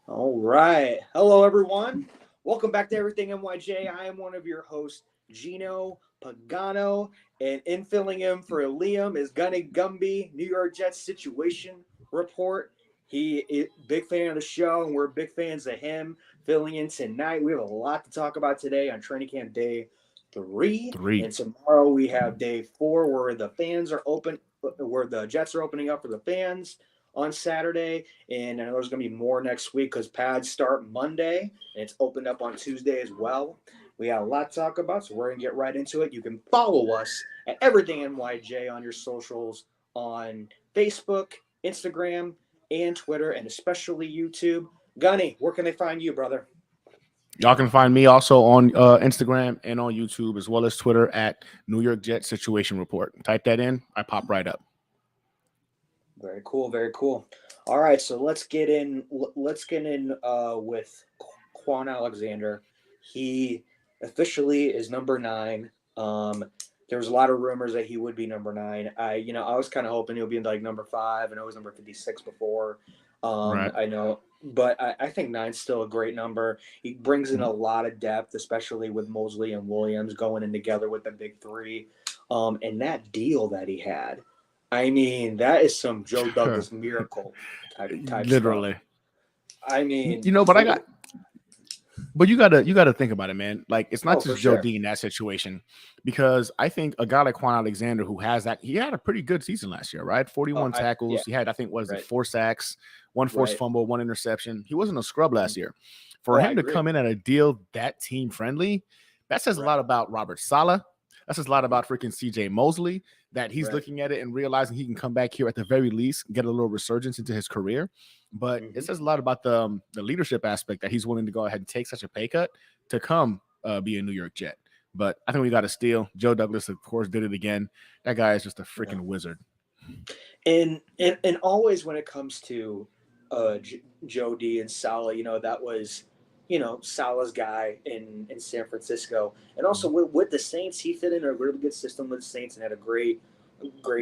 All right. Hello, everyone. Welcome back to Everything NYJ. I am one of your hosts, Gino Pagano, and in filling in for Liam is Gunny Gumby, New York Jets situation report. He is a big fan of the show, and we're big fans of him. Filling in tonight, we have a lot to talk about today on training camp day 3, Three. and tomorrow we have day 4, where the Jets are opening up for the fans on Saturday. And I know there's going to be more next week because pads start Monday and it's opened up on Tuesday as well. We got a lot to talk about, so we're going to get right into it. You can follow us at Everything NYJ on your socials on Facebook, Instagram, and Twitter, and especially YouTube. Gunny, where can they find you, brother? Y'all can find me also on Instagram and on YouTube as well as Twitter at New York Jets Situation Report. Type that in, I pop right up. Very cool, very cool. All right, so let's get in. Let's get in with Quan Alexander. He officially is number 9. There was a lot of rumors that he would be number 9. I was kind of hoping he would be like number 5. I know he was number 56 before. Right. I know, but I think nine's still a great number. He brings in Mhm. a lot of depth, especially with Mosley and Williams going in together with the big three. And that deal that he had. I mean, that is some Joe Douglas miracle type stuff. Literally. I mean, But you gotta think about it, man. Like it's not oh, for just Joe sure. D in that situation, because I think a guy like Quan Alexander who has that he had a pretty good season last year, right? Oh, 41 yeah, tackles. He had, I think, what is it, right, 4 sacks, one forced right. fumble, one interception. He wasn't a scrub Mhm. last year. For Oh, I him to agree. come in at a deal that team friendly, that says a Right, lot about Robert Saleh. That says a lot about freaking CJ Mosley, that he's right. looking at it and realizing he can come back here at the very least, get a little resurgence into his career. But it Hmm. says a lot about the leadership aspect that he's willing to go ahead and take such a pay cut to come be a New York Jet. But I think we got a steal. Joe Douglas, of course, did it again. That guy is just a Yeah. freaking wizard. And always when it comes to Joe D and Salah, that was Salah's guy in San Francisco, and also with the Saints, he fit in a really good system with the Saints and had a great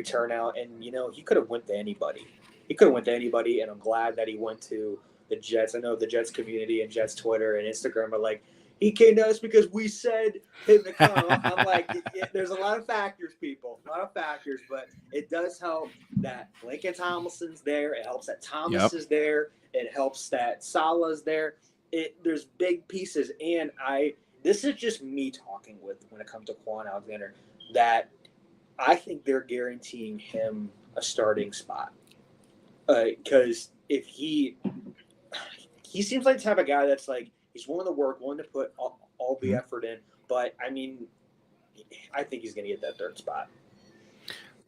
turnout. And he could have went to anybody. He could have went to anybody, and I'm glad that he went to the Jets. I know the Jets community and Jets Twitter and Instagram are like, he came to us because we said him to come. I'm like, there's a lot of factors, people, a lot of factors, but it does help that Lincoln Tomlinson's there. It helps that Thomas Yep. is there. It helps that Salah's there. There's big pieces, and this is just me talking with when it comes to Quan Alexander, that I think they're guaranteeing him a starting spot because if he seems like the type of guy that's like he's willing to work, willing to put all the Mhm. effort in. But I mean, I think he's going to get that third spot.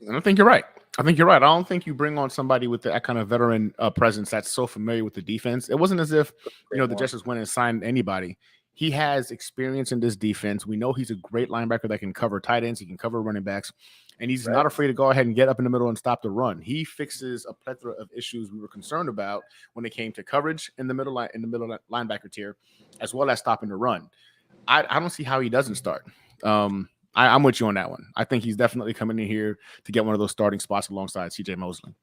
And I think you're right. I think you're right. I don't think you bring on somebody with that kind of veteran presence that's so familiar with the defense. It wasn't as if Great the more. Jets just went and signed anybody. He has experience in this defense. We know he's a great linebacker that can cover tight ends. He can cover running backs, and he's not Right. afraid to go ahead and get up in the middle and stop the run. He fixes a plethora of issues we were concerned about when it came to coverage in the middle linebacker tier, as well as stopping the run. I don't see how he doesn't start. I'm with you on that one. I think he's definitely coming in here to get one of those starting spots alongside CJ Mosley.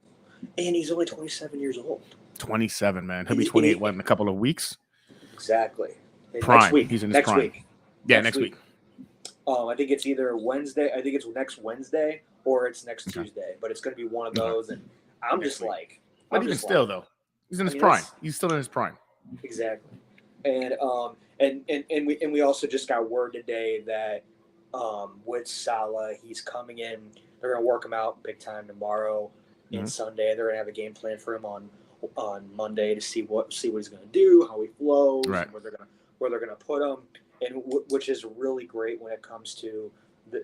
And he's only 27 years old. 27, man. He'll be 28 in a couple of weeks. Exactly. And next Prime. week. He's in his Next prime. week. Yeah, Next next week. week. I think it's either Wednesday. I think it's next Wednesday or it's next Okay. Tuesday. But it's going to be one of Okay. those. And I'm Next just week. like, But I'm even just still, like, though, he's in I his mean, prime. that's He's still in his prime. exactly. And we also just got word today that with Salah, he's coming in. They're going to work him out big time tomorrow and Mm-hmm. Sunday. They're going to have a game plan for him on Monday to see what he's going to do, how he flows, Right. and where they're going to put him, and which is really great when it comes to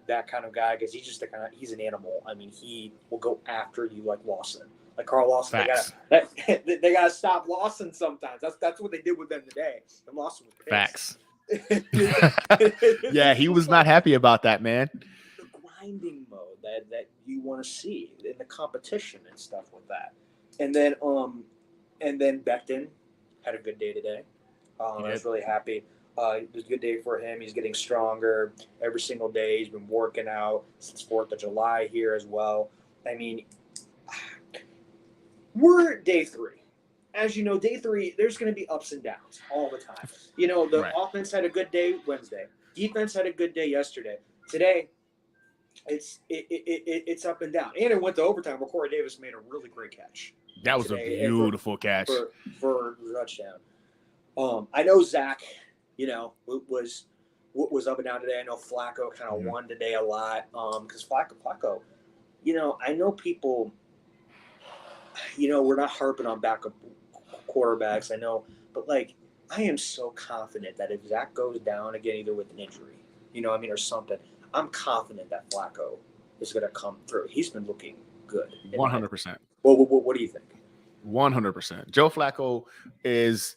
that kind of guy because he's just he's an animal. I mean, he will go after you like Lawson. Like Carl Lawson, Facts. they gotta stop Lawson sometimes. That's what they did with them today. And Lawson was pissed. Facts. Yeah, he was not happy about that, man. The grinding mode that you want to see in the competition and stuff with that. And then Becton had a good day today. He I did. was really happy. It was a good day for him. He's getting stronger every single day. He's been working out since 4th of July here as well. I mean, we're at day 3. as you know, day 3, there's going to be ups and downs all the time. You know, the Right. offense had a good day Wednesday. Defense had a good day yesterday. Today, it's up and down. And it went to overtime where Corey Davis made a really great catch That was a today beautiful catch. for the touchdown. I know Zach, you know, was up and down today. I know Flacco kind of won today a lot because Flacco, you know, I know people, you know, we're not harping on backup quarterbacks. I know, but like, I am so confident that if Zach goes down again, either with an injury, you know, I mean, or something, I'm confident that Flacco is going to come through. He's been looking good. 100%. Well, what do you think? 100%. Joe Flacco he's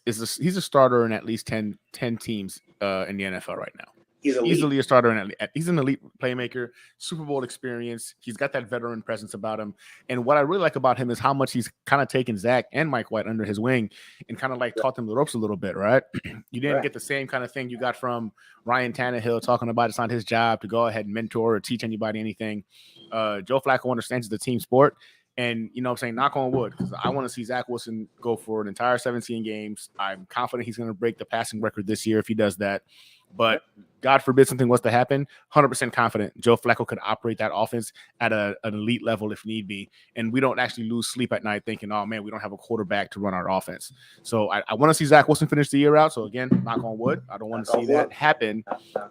a starter in at least 10 teams in the NFL right now. He's easily a starter, and he's an elite playmaker, Super Bowl experience. He's got that veteran presence about him. And what I really like about him is how much he's kind of taken Zach and Mike White under his wing and kind of like taught them the ropes a little bit, right? You didn't get the same kind of thing you got from Ryan Tannehill talking about it's not his job to go ahead and mentor or teach anybody anything. Joe Flacco understands it's a team sport. And, you know what I'm saying, knock on wood, because I want to see Zach Wilson go for an entire 17 games. I'm confident he's going to break the passing record this year if he does that. But God forbid something was to happen, 100% confident Joe Flacco could operate that offense at an elite level if need be. And we don't actually lose sleep at night thinking, oh, man, we don't have a quarterback to run our offense. So I want to see Zach Wilson finish the year out. So, again, knock on wood. I don't want to see that happen.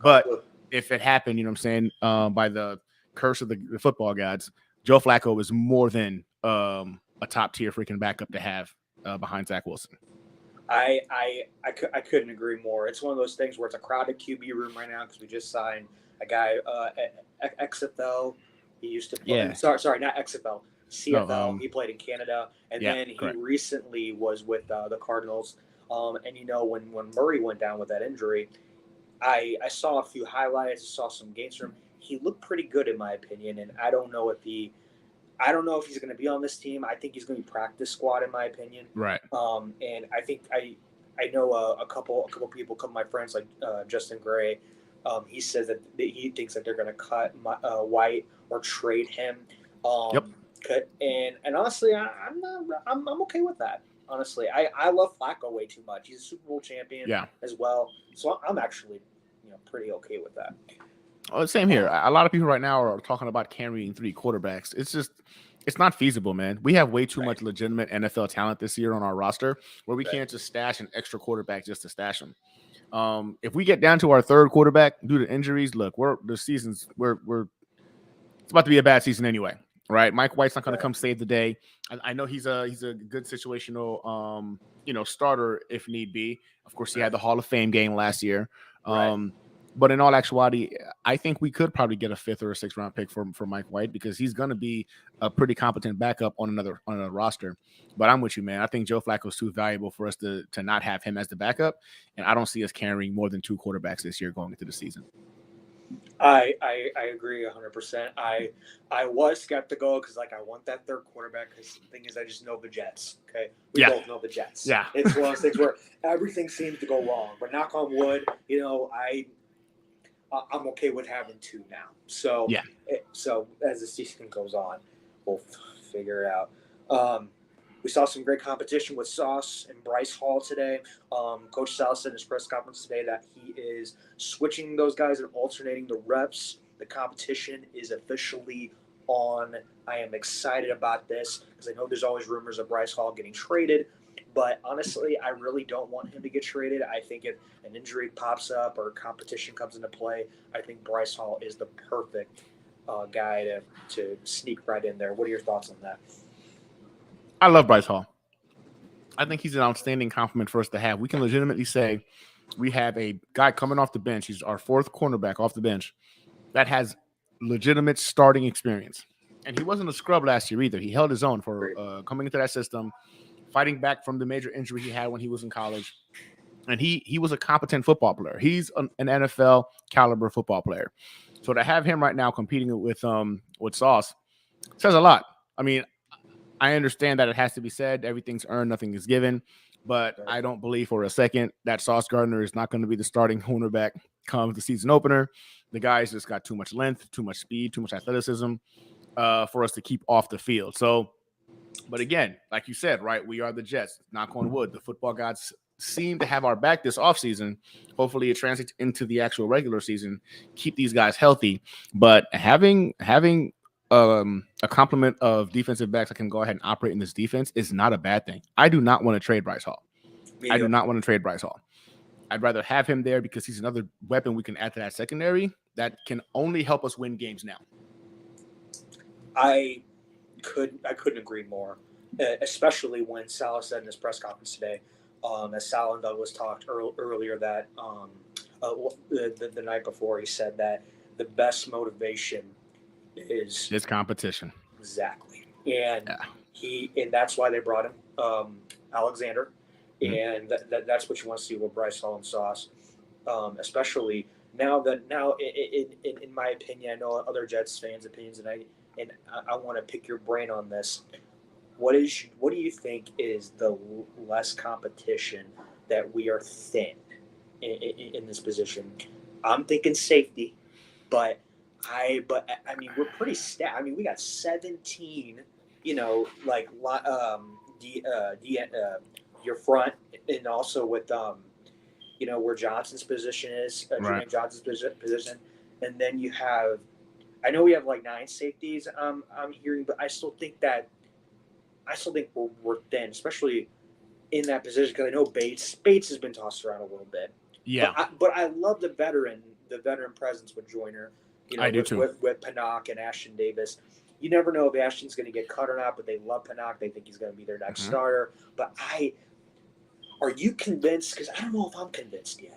But if it happened, you know what I'm saying, by the curse of the football gods, Joe Flacco is more than a top-tier freaking backup to have behind Zach Wilson. I couldn't agree more. It's one of those things where it's a crowded QB room right now because we just signed a guy at XFL. He used to play. Yeah. Sorry, not XFL. CFL. No, he played in Canada, and then he recently was with the Cardinals. And you know when Murray went down with that injury, I saw a few highlights. Saw some games from him. He looked pretty good in my opinion, and I don't know if he's going to be on this team. I think he's going to be practice squad, in my opinion. Right. And I think I know a couple people, my friends like Justin Gray. He says that he thinks that they're going to cut White or trade him. And honestly, I'm okay with that. Honestly, I love Flacco way too much. He's a Super Bowl champion as well. So I'm actually pretty okay with that. Oh, same here. A lot of people right now are talking about carrying 3 quarterbacks. It's not feasible, man. We have way too much legitimate NFL talent this year on our roster where we can't just stash an extra quarterback just to stash them. If we get down to our 3rd quarterback due to injuries, look, it's about to be a bad season anyway, right? Mike White's not going to come save the day. I know he's a good situational, starter if need be. Of course, he had the Hall of Fame game last year. But in all actuality, I think we could probably get a 5th or a 6th round pick for Mike White because he's going to be a pretty competent backup on another roster. But I'm with you, man. I think Joe Flacco is too valuable for us to not have him as the backup, and I don't see us carrying more than 2 quarterbacks this year going into the season. I agree 100%. I was skeptical because I want that 3rd quarterback because the thing is I just know the Jets. Okay, we both know the Jets. Yeah, it's one of those things where everything seems to go wrong. But knock on wood, I'm okay with having 2 now. So so as the season goes on, we'll figure it out. We saw some great competition with Sauce and Bryce Hall today. Coach Sal said in his press conference today that he is switching those guys and alternating the reps. The competition is officially on. I am excited about this because I know there's always rumors of Bryce Hall getting traded. But honestly, I really don't want him to get traded. I think if an injury pops up or competition comes into play, I think Bryce Hall is the perfect guy to sneak right in there. What are your thoughts on that? I love Bryce Hall. I think he's an outstanding compliment for us to have. We can legitimately say we have a guy coming off the bench. He's our 4th cornerback off the bench that has legitimate starting experience. And he wasn't a scrub last year either. He held his own for coming into that system, fighting back from the major injury he had when he was in college. And he was a competent football player. He's an NFL caliber football player. So to have him right now competing with Sauce says a lot. I mean, I understand that it has to be said. Everything's earned, nothing is given. But I don't believe for a second that Sauce Gardner is not going to be the starting cornerback come the season opener. The guy's just got too much length, too much speed, too much athleticism for us to keep off the field. So But again, like you said, right, we are the Jets. Knock on wood. The football gods seem to have our back this offseason. Hopefully it translates into the actual regular season. Keep these guys healthy. But having a complement of defensive backs that can go ahead and operate in this defense is not a bad thing. I do not want to trade Bryce Hall. I do not want to trade Bryce Hall. I'd rather have him there because he's another weapon we can add to that secondary that can only help us win games now. I couldn't agree more, especially when Salah said in his press conference today, as Salah and Douglas talked earlier that the night before, he said that the best motivation is competition. Exactly, and and that's why they brought him, Alexander, and that's what you want to see with Bryce Hall and Sauce, especially now in my opinion, I know other Jets fans' opinions, and I want to pick your brain on this. What do you think is the less competition that we are thin in this position? I'm thinking safety, but I mean we're pretty stacked. I mean we got 17, like your front, and also with where Johnson's position is, Jermaine Johnson's position, and then you have. I know we have like 9 safeties. I'm hearing, but I still think we're thin, especially in that position, because I know Bates has been tossed around a little bit. Yeah, but I love the veteran presence with Joyner. I do too. With Pinnock and Ashton Davis. You never know if Ashton's going to get cut or not, but they love Pinnock. They think he's going to be their next starter. But are you convinced? Because I don't know if I'm convinced yet.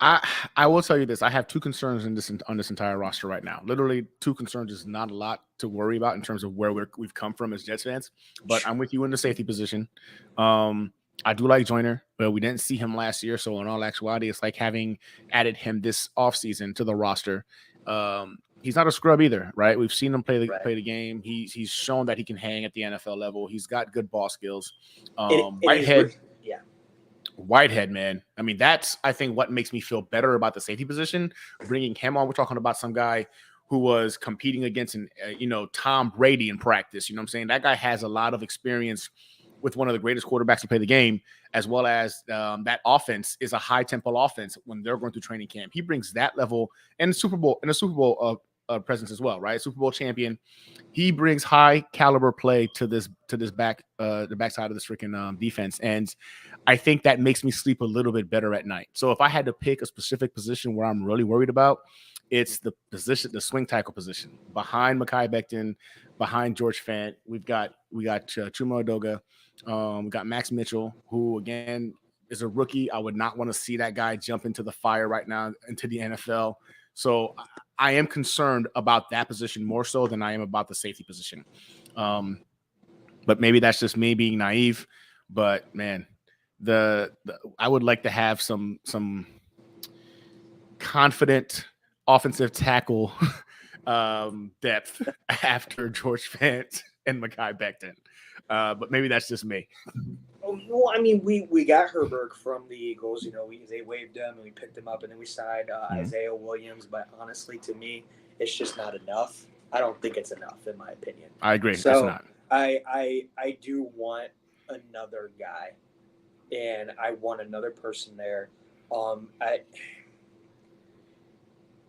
I will tell you this. I have 2 concerns on this entire roster right now. Literally 2 concerns is not a lot to worry about in terms of where we've come from as Jets fans. But I'm with you in the safety position. I do like Joyner, but we didn't see him last year. So in all actuality, it's like having added him this offseason to the roster. He's not a scrub either, right? We've seen him play the game. He's shown that he can hang at the NFL level. He's got good ball skills. Whitehead, man. I mean, that's, I think, what makes me feel better about the safety position. Bringing him on, we're talking about some guy who was competing against, Tom Brady in practice. You know what I'm saying? That guy has a lot of experience with one of the greatest quarterbacks to play the game, as well as that offense is a high-tempo offense when they're going through training camp. He brings that level and a Super Bowl presence as well, right? Super Bowl champion. He brings high caliber play to the backside of this freaking defense, and I think that makes me sleep a little bit better at night. So if I had to pick a specific position where I'm really worried about, it's the swing tackle position behind Mekhi Becton, behind George Fant. We got Chuma Odoga, we got Max Mitchell, who again is a rookie. I would not want to see that guy jump into the fire right now into the NFL. So I am concerned about that position more so than I am about the safety position. But maybe that's just me being naive. But man, I would like to have some confident offensive tackle depth after George Fant and Mekhi Becton. But maybe that's just me. Well, I mean, we got Herberg from the Eagles. They waived him and we picked him up, and then we signed Isaiah Williams. But honestly, to me, it's just not enough. I don't think it's enough, in my opinion. I agree. So it's not. I do want another guy, and I want another person there.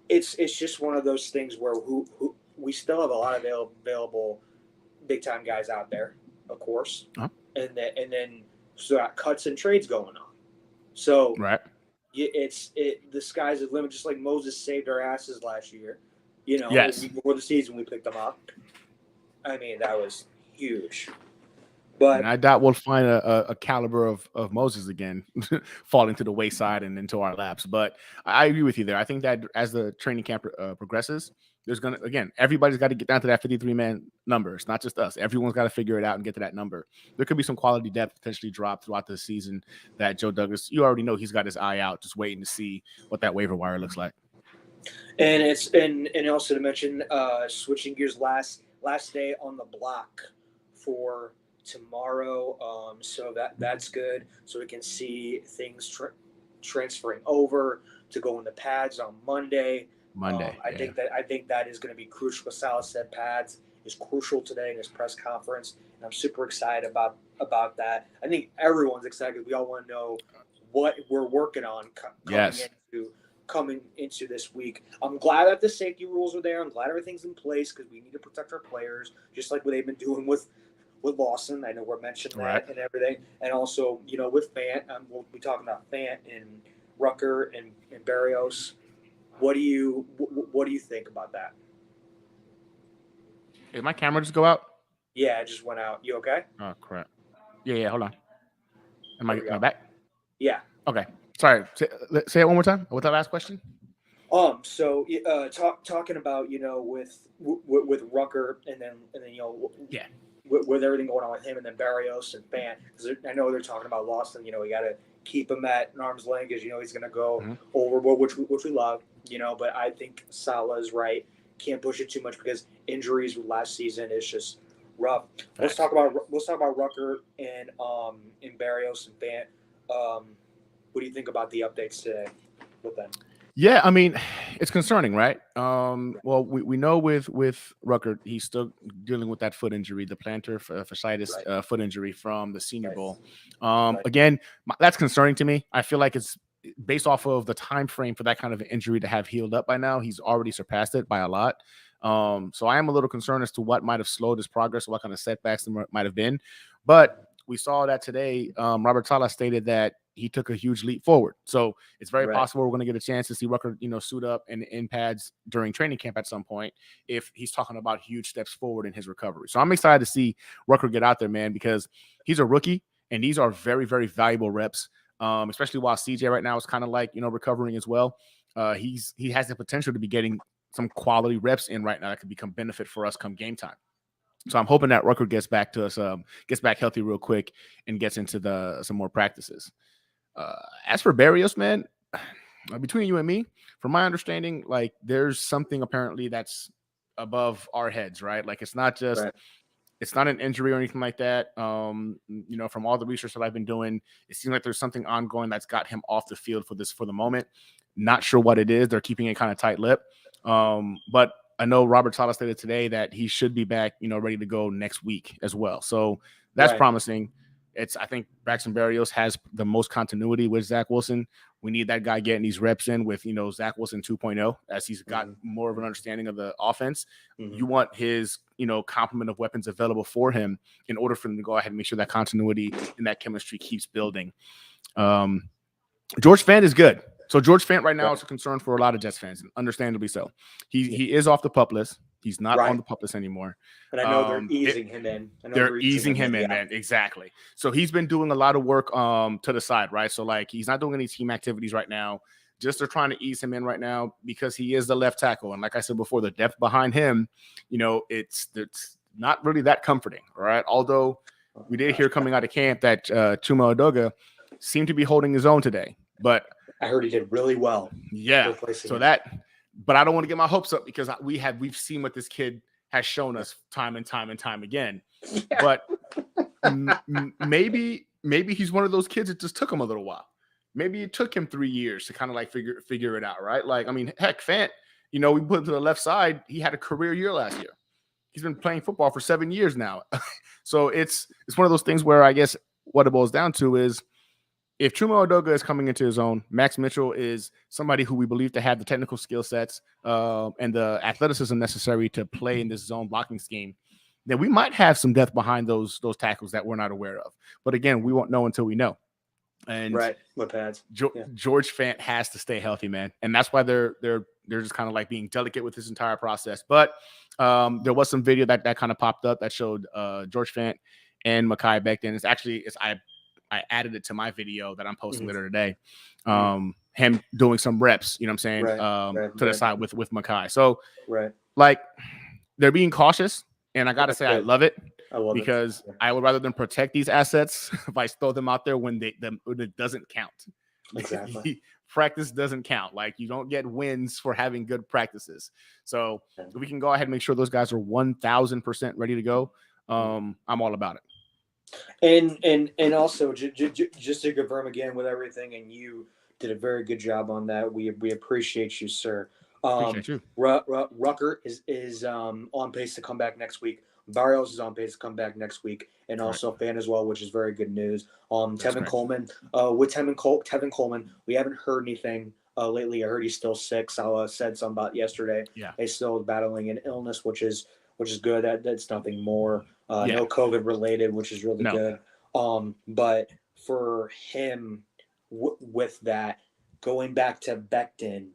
It's just one of those things where who we still have a lot of available big time guys out there, of course, and then so got cuts and trades going on. So right, the sky's the limit. Just like Moses saved our asses last year, yes. Before the season we picked them up. I mean, that was huge. But and I doubt we'll find a caliber of Moses again falling to the wayside and into our laps. But I agree with you there. I think that as the training camp progresses, there's going to, again, everybody's got to get down to that 53-man number. It's not just us. Everyone's got to figure it out and get to that number. There could be some quality depth potentially drop throughout the season that Joe Douglas, you already know he's got his eye out, just waiting to see what that waiver wire looks like. And and also to mention, switching gears, last day on the block for tomorrow, so that's good. So we can see things transferring over to go in the pads on Monday. I think that is going to be crucial. Salah said pads is crucial today in his press conference, and I'm super excited about that. I think everyone's excited. We all want to know what we're working on coming into this week. I'm glad that the safety rules are there. I'm glad everything's in place because we need to protect our players, just like what they've been doing with Lawson. I know we're mentioning that and everything. And also, with Fant, we'll be talking about Fant and Rucker and Barrios. What do you think about that? Did my camera just go out? Yeah, it just went out. You okay? Oh, crap. Yeah, hold on. Am I back? Yeah. Okay. Sorry. Say it one more time. What's that last question? So talking about with Rucker and then with everything going on with him and then Barrios and Fant, because I know they're talking about Lawson. We got to keep him at an arm's length because he's going to go overboard, which we love. But I think Saleh is right. Can't push it too much because injuries last season is just rough. Let's talk about Rucker and Barrios and Fant. What do you think about the updates today with them? Yeah, I mean, it's concerning, right? Well, we know with Rucker, he's still dealing with that foot injury, the plantar fasciitis foot injury from the Senior Bowl. Again, that's concerning to me. I feel like it's based off of the time frame for that kind of injury to have healed up by now. He's already surpassed it by a lot. So I am a little concerned as to what might have slowed his progress, what kind of setbacks there might have been. But we saw that today. Robert Saleh stated that he took a huge leap forward. So it's very possible we're going to get a chance to see Rucker, suit up in pads during training camp at some point if he's talking about huge steps forward in his recovery. So I'm excited to see Rucker get out there, man, because he's a rookie and these are very, very valuable reps, especially while CJ right now is kind of like, recovering as well. He has the potential to be getting some quality reps in right now that could become benefit for us come game time. So I'm hoping that Rucker gets back to us, gets back healthy real quick and gets into some more practices. As for Barrios, man, between you and me, from my understanding, like there's something apparently that's above our heads, right? Like it's not just, it's not an injury or anything like that. From all the research that I've been doing, it seems like there's something ongoing that's got him off the field for the moment. Not sure what it is. They're keeping it kind of tight-lipped. But I know Robert Saleh stated today that he should be back, ready to go next week as well. So that's promising. I think Braxton Berrios has the most continuity with Zach Wilson. We need that guy getting these reps in with, Zach Wilson 2.0 as he's got more of an understanding of the offense. You want his, complement of weapons available for him in order for him to go ahead and make sure that continuity and that chemistry keeps building. George Fant is good. So George Fant right now is a concern for a lot of Jets fans, understandably so. He is off the PUP list. He's not on the PUP list anymore. But I know they're easing him in. They're easing him in, man. Exactly. So he's been doing a lot of work to the side, right? So like he's not doing any team activities right now. Just they're trying to ease him in right now because he is the left tackle. And like I said before, the depth behind him, it's not really that comforting, all right? Although we did hear coming out of camp that Chuma Edoga seemed to be holding his own today. But I heard he did really well. Yeah. So but I don't want to get my hopes up because we've seen what this kid has shown us time and time and time again. Yeah. But maybe he's one of those kids that just took him a little while. Maybe it took him 3 years to kind of like figure it out, right? Like, I mean, heck, Fant, we put him to the left side. He had a career year last year. He's been playing football for 7 years now. So it's one of those things where I guess what it boils down to is if Chuma Edoga is coming into his own, Max Mitchell is somebody who we believe to have the technical skill sets and the athleticism necessary to play in this zone blocking scheme, then we might have some depth behind those tackles that we're not aware of. But again, we won't know until we know. And with pads. George Fant has to stay healthy, man, and that's why they're just kind of like being delicate with this entire process. But there was some video that kind of popped up that showed George Fant and Mekhi Becton. I added it to my video that I'm posting later today. Him doing some reps, you know what I'm saying, to the side with Mekhi. So, like, they're being cautious, and I got to say, I love it because I would rather than protect these assets if I throw them out there when it doesn't count. Exactly. Practice doesn't count. Like, you don't get wins for having good practices. So, if we can go ahead and make sure those guys are 1,000% ready to go, I'm all about it. And also just to confirm again with everything, and you did a very good job on that. We appreciate you, sir. Appreciate you. Rucker is on pace to come back next week. Barrios is on pace to come back next week, and also Fan as well, which is very good news. Tevin Coleman, with Tevin Coleman, we haven't heard anything lately. I heard he's still sick. Salah said something about yesterday. Yeah, he's still battling an illness, which is good. That's nothing more. No COVID related, which is really good. But for him, with that, going back to Becton,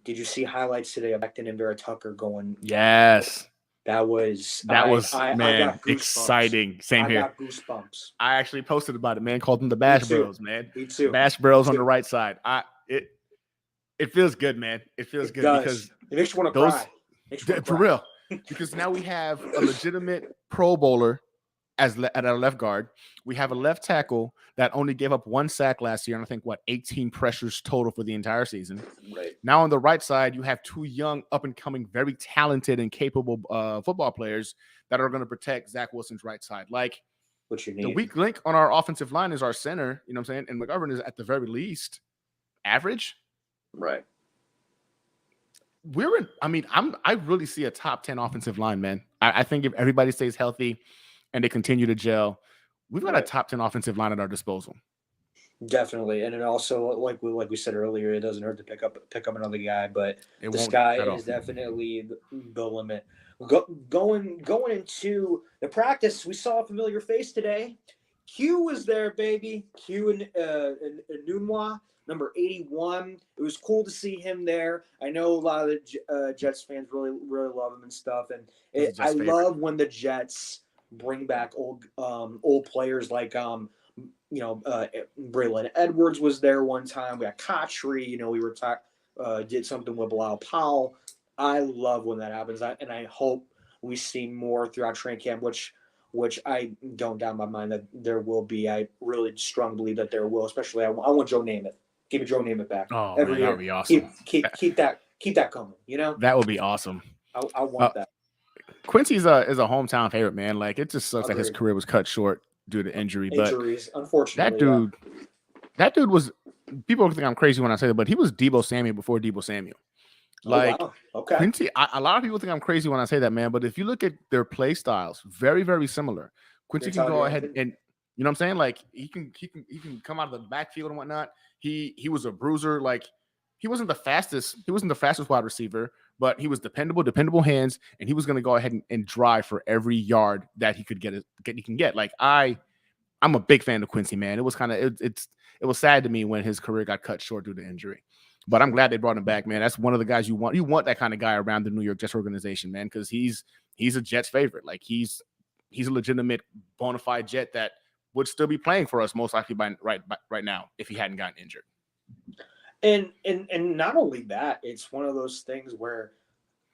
did you see highlights today of Becton and Vera Tucker going? Yes. That was man, I got exciting. Same here. I got goosebumps. I actually posted about it, man. Called them the Bash Bros, man. Me too. Bash Bros on the right side. It feels good, man. It feels good because it makes you want to cry. For real. Because now we have a legitimate Pro Bowler at our left guard. We have a left tackle that only gave up 1 sack last year, and I think 18 pressures total for the entire season. Right. Now on the right side, you have 2 young, up-and-coming, very talented and capable football players that are going to protect Zach Wilson's right side. Like, what you need. The weak link on our offensive line is our center, you know what I'm saying? And McGovern is at the very least average. Right. I really see a top 10 offensive line, man. I think if everybody stays healthy and they continue to gel, we've got a top 10 offensive line at our disposal. Definitely. And it also, like we said earlier, it doesn't hurt to pick up another guy, but the sky is definitely the limit. Going into the practice, we saw a familiar face today. Q was there, baby. Q and Nunwa, number 81. It was cool to see him there. I know a lot of the Jets fans really love him and stuff. And I love when the Jets bring back old players like Braylon Edwards was there one time. We got Kotchery. We were did something with Bilal Powell. I love when that happens, and I hope we see more throughout training camp, which I don't doubt in my mind that there will be. I really strongly believe that there will. Especially, I want Joe Namath. Give me Joe Namath back. Oh, every year. That would be awesome. Keep that coming. That would be awesome. I want that. Quincy's is a hometown favorite, man. Like, it just sucks that his career was cut short due to injuries, unfortunately. That dude was. People think I'm crazy when I say that, but he was Deebo Samuel before Deebo Samuel. Like, wow. Okay. Quincy, a lot of people think I'm crazy when I say that, man. But if you look at their play styles, very, very similar. Quincy can go ahead and, you know what I'm saying? Like, he can come out of the backfield and whatnot. He was a bruiser. Like, he wasn't the fastest wide receiver, but he was dependable hands, and he was going to go ahead and drive for every yard that he could get. Like, I'm a big fan of Quincy, man. It was it was sad to me when his career got cut short due to injury. But I'm glad they brought him back, man. That's one of the guys you want. You want that kind of guy around the New York Jets organization, man, because he's a Jets favorite. Like, he's a legitimate bona fide Jet that would still be playing for us most likely right now if he hadn't gotten injured. And not only that, it's one of those things where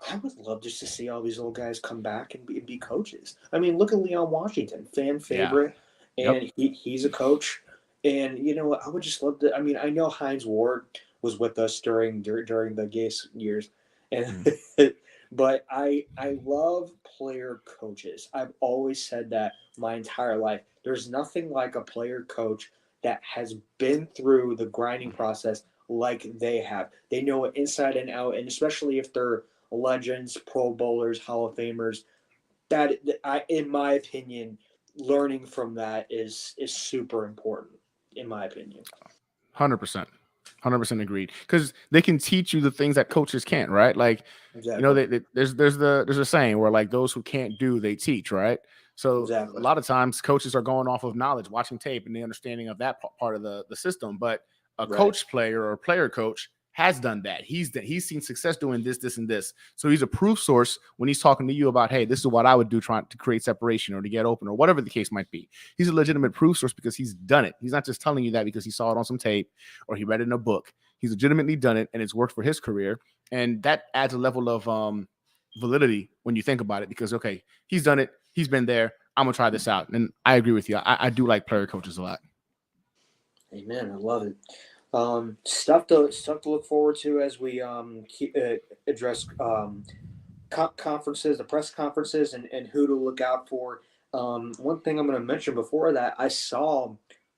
I would love just to see all these little guys come back and be coaches. I mean, look at Leon Washington, fan favorite, and he's a coach. And you know what? I would just love to. I mean, I know Hines Ward was with us during the Gase years, and but I love player coaches. I've always said that my entire life. There's nothing like a player coach that has been through the grinding process like they have. They know it inside and out, and especially if they're legends, Pro Bowlers, Hall of Famers. That in my opinion, learning from that is super important. In my opinion, 100%. 100% agreed, because they can teach you the things that coaches can't, right? Like, exactly. There's a saying where, like, those who can't do, they teach, right? So a lot of times coaches are going off of knowledge, watching tape, and the understanding of that part of the system. But a coach player or a player coach has done that. He's seen success doing this, and this. So he's a proof source when he's talking to you about, hey, this is what I would do trying to create separation or to get open or whatever the case might be. He's a legitimate proof source because he's done it. He's not just telling you that because he saw it on some tape or he read it in a book. He's legitimately done it, and it's worked for his career. And that adds a level of validity when you think about it because, okay, he's done it. He's been there. I'm going to try this out. And I agree with you. I do like player coaches a lot. Amen. I love it. Stuff to look forward to as we address conferences, the press conferences, and who to look out for. One thing I'm going to mention before that, I saw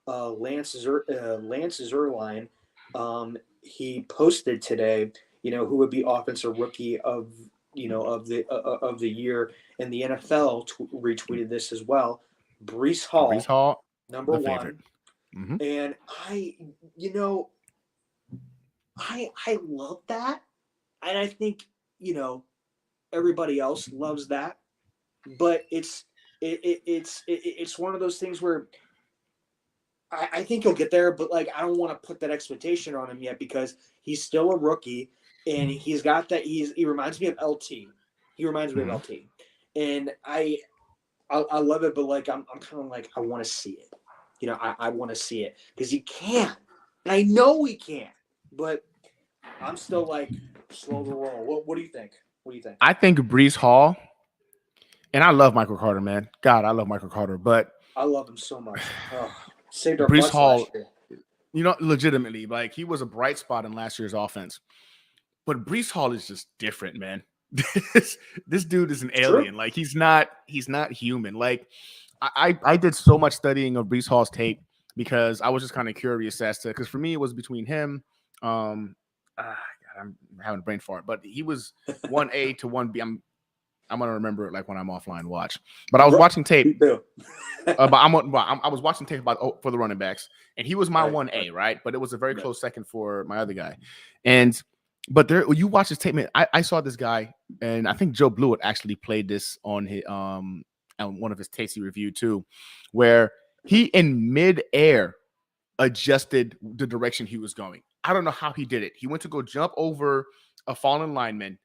Lance Zierlein. He posted today who would be offensive rookie of of the year in the NFL retweeted this as well. Bryce Brees Hall, Hall, number the favorite. one, Mm-hmm. and I love that, and I think everybody else loves that, but it's one of those things where I think he'll get there, but like I don't want to put that expectation on him yet because he's still a rookie and he's got that. He reminds me of LT. He reminds me of LT, and I love it, but like I'm kind of like I want to see it. I want to see it because he can, and I know he can, but I'm still like slow the roll. What do you think? What do you think? I think Brees Hall, and I love Michael Carter, man. God, I love Michael Carter, but I love him so much. Oh, saved our Brees butts last Hall, year. legitimately, like he was a bright spot in last year's offense. But Brees Hall is just different, man. This dude is an alien. Like he's not human. Like I did so much studying of Brees Hall's tape because I was just kind of curious as to, because for me it was between him. God, I'm having a brain fart, but he was 1A to 1B. I'm gonna remember it like when I'm offline watch. But I was watching tape. I was watching tape about for the running backs, and he was my 1A, right? But it was a very close second for my other guy. But there, you watch his tape, man. I saw this guy, and I think Joe Blewett actually played this on his on one of his tapes he reviewed too, where he in midair adjusted the direction he was going. I don't know how he did it. He went to go jump over a fallen lineman,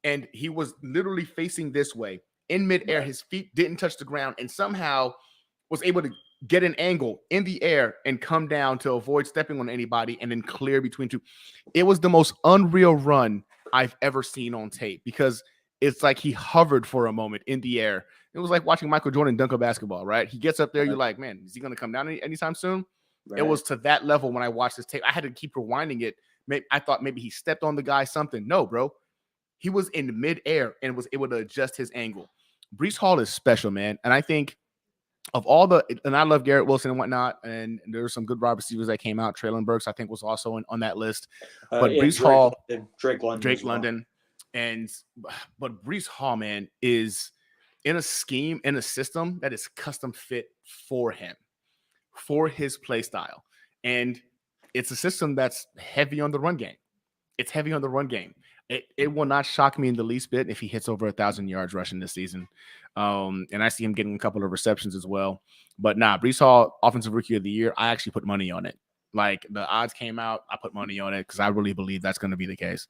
and he was literally facing this way in midair. His feet didn't touch the ground, and somehow was able to get an angle in the air and come down to avoid stepping on anybody and then clear between two. It was the most unreal run I've ever seen on tape because it's like he hovered for a moment in the air. It was like watching Michael Jordan dunk a basketball, right? He gets up there, you're like, man, is he going to come down anytime soon? Right. It was to that level when I watched this tape. I had to keep rewinding it. I thought maybe he stepped on the guy, something. No, bro. He was in midair and was able to adjust his angle. Brees Hall is special, man. And I think of all and I love Garrett Wilson and whatnot, and there were some good wide receivers that came out. Traylon Burks, I think, was also on that list. But Brees Hall, Drake London, but Brees Hall, man, is in a scheme, in a system that is custom fit for him, for his play style. And it's a system that's heavy on the run game. It's heavy on the run game. It will not shock me in the least bit if he hits over 1,000 yards rushing this season. And I see him getting a couple of receptions as well. But Brees Hall, Offensive Rookie of the Year, I actually put money on it. Like the odds came out, I put money on it because I really believe that's going to be the case.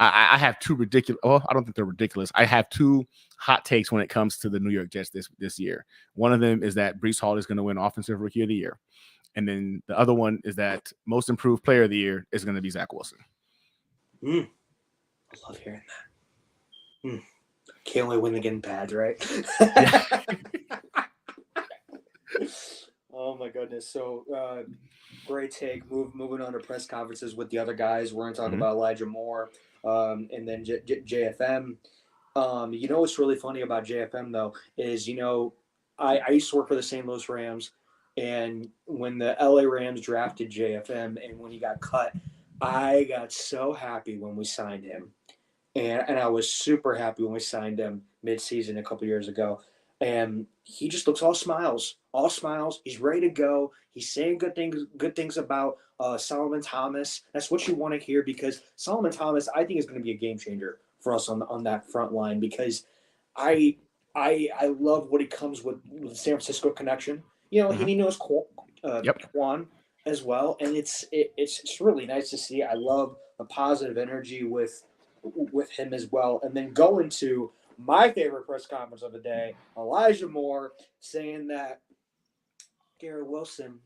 I have two ridiculous. Oh, I don't think they're ridiculous. I have two hot takes when it comes to the New York Jets this year. One of them is that Brees Hall is going to win Offensive Rookie of the Year, and then the other one is that Most Improved Player of the Year is going to be Zach Wilson. I love hearing that. Can't only win against pads, right? Oh my goodness! So great take. Moving on to press conferences with the other guys. We're going to talk about Elijah Moore, and then JFM. What's really funny about JFM though is I used to work for the St. Louis Rams, and when the LA Rams drafted JFM and when he got cut, I got so happy when we signed him. And I was super happy when we signed him mid-season a couple years ago. And he just looks all smiles. He's ready to go. He's saying good things about Solomon Thomas. That's what you want to hear because Solomon Thomas, I think, is going to be a game changer for us on that front line because I love what he comes with the San Francisco connection. And he knows Quan as well, and it's really nice to see. I love the positive energy with him as well. And then going to my favorite press conference of the day, Elijah Moore saying that Garrett Wilson,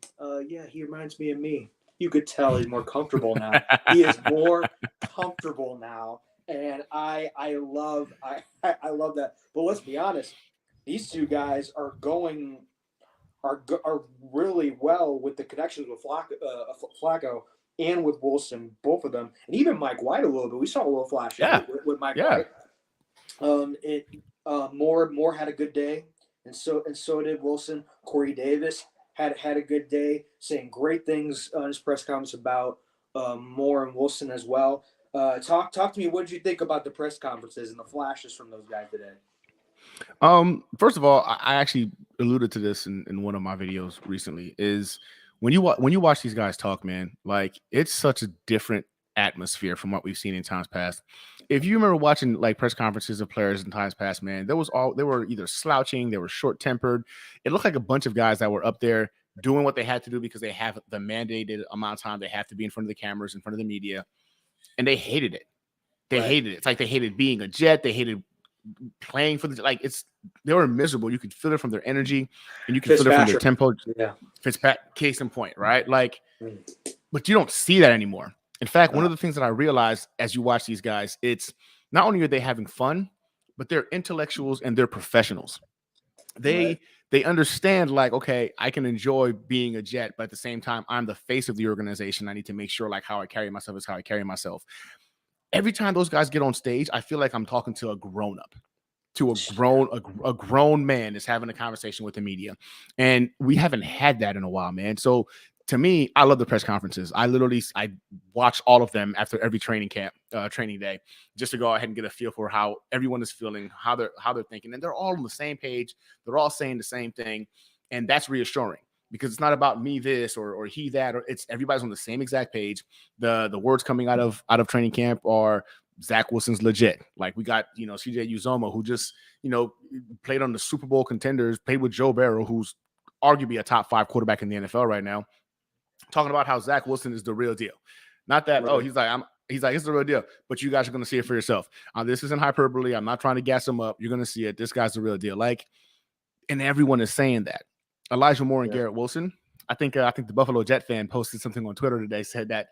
he reminds me of me. You could tell he's more comfortable now. He is more comfortable now. And I love that. But let's be honest, these two guys are really well with the connections with Flacco and with Wilson, both of them, and even Mike White a little bit. We saw a little flash with Mike White. Moore had a good day, and so did Wilson. Corey Davis had a good day, saying great things on his press conference about Moore and Wilson as well. Talk to me. What did you think about the press conferences and the flashes from those guys today? First of all, I actually alluded to this in one of my videos recently. Is when you watch these guys talk, man, like it's such a different atmosphere from what we've seen in times past. If you remember watching like press conferences of players in times past, man, they were either slouching, they were short tempered. It looked like a bunch of guys that were up there doing what they had to do because they have the mandated amount of time they have to be in front of the cameras, in front of the media, and they hated it. They hated it. It's like they hated being a Jet. They hated playing for the they were miserable. You could feel it from their energy and you could feel it from their tempo. Yeah. Fitzpatrick, case in point, right? Like, but you don't see that anymore. In fact, one of the things that I realized as you watch these guys, it's not only are they having fun, but they're intellectuals and they're professionals. They understand, like, okay, I can enjoy being a Jet, but at the same time, I'm the face of the organization. I need to make sure like how I carry myself is how I carry myself. Every time those guys get on stage, I feel like I'm talking to a grown-up, to a grown man that's having a conversation with the media. And we haven't had that in a while, man. So to me, I love the press conferences. I watch all of them after every training day, just to go ahead and get a feel for how everyone is feeling, how they're thinking. And they're all on the same page. They're all saying the same thing. And that's reassuring. Because it's not about me this or he that, or it's everybody's on the same exact page. The words coming out of training camp are Zach Wilson's legit. Like we got, CJ Uzoma, who just, played on the Super Bowl contenders, played with Joe Burrow, who's arguably a top 5 quarterback in the NFL right now, talking about how Zach Wilson is the real deal. Not that, he's like, it's the real deal, but you guys are going to see it for yourself. This isn't hyperbole. I'm not trying to gas him up. You're going to see it. This guy's the real deal. Like, and everyone is saying that. Elijah Moore and Garrett Wilson. I think the Buffalo Jet fan posted something on Twitter today, said that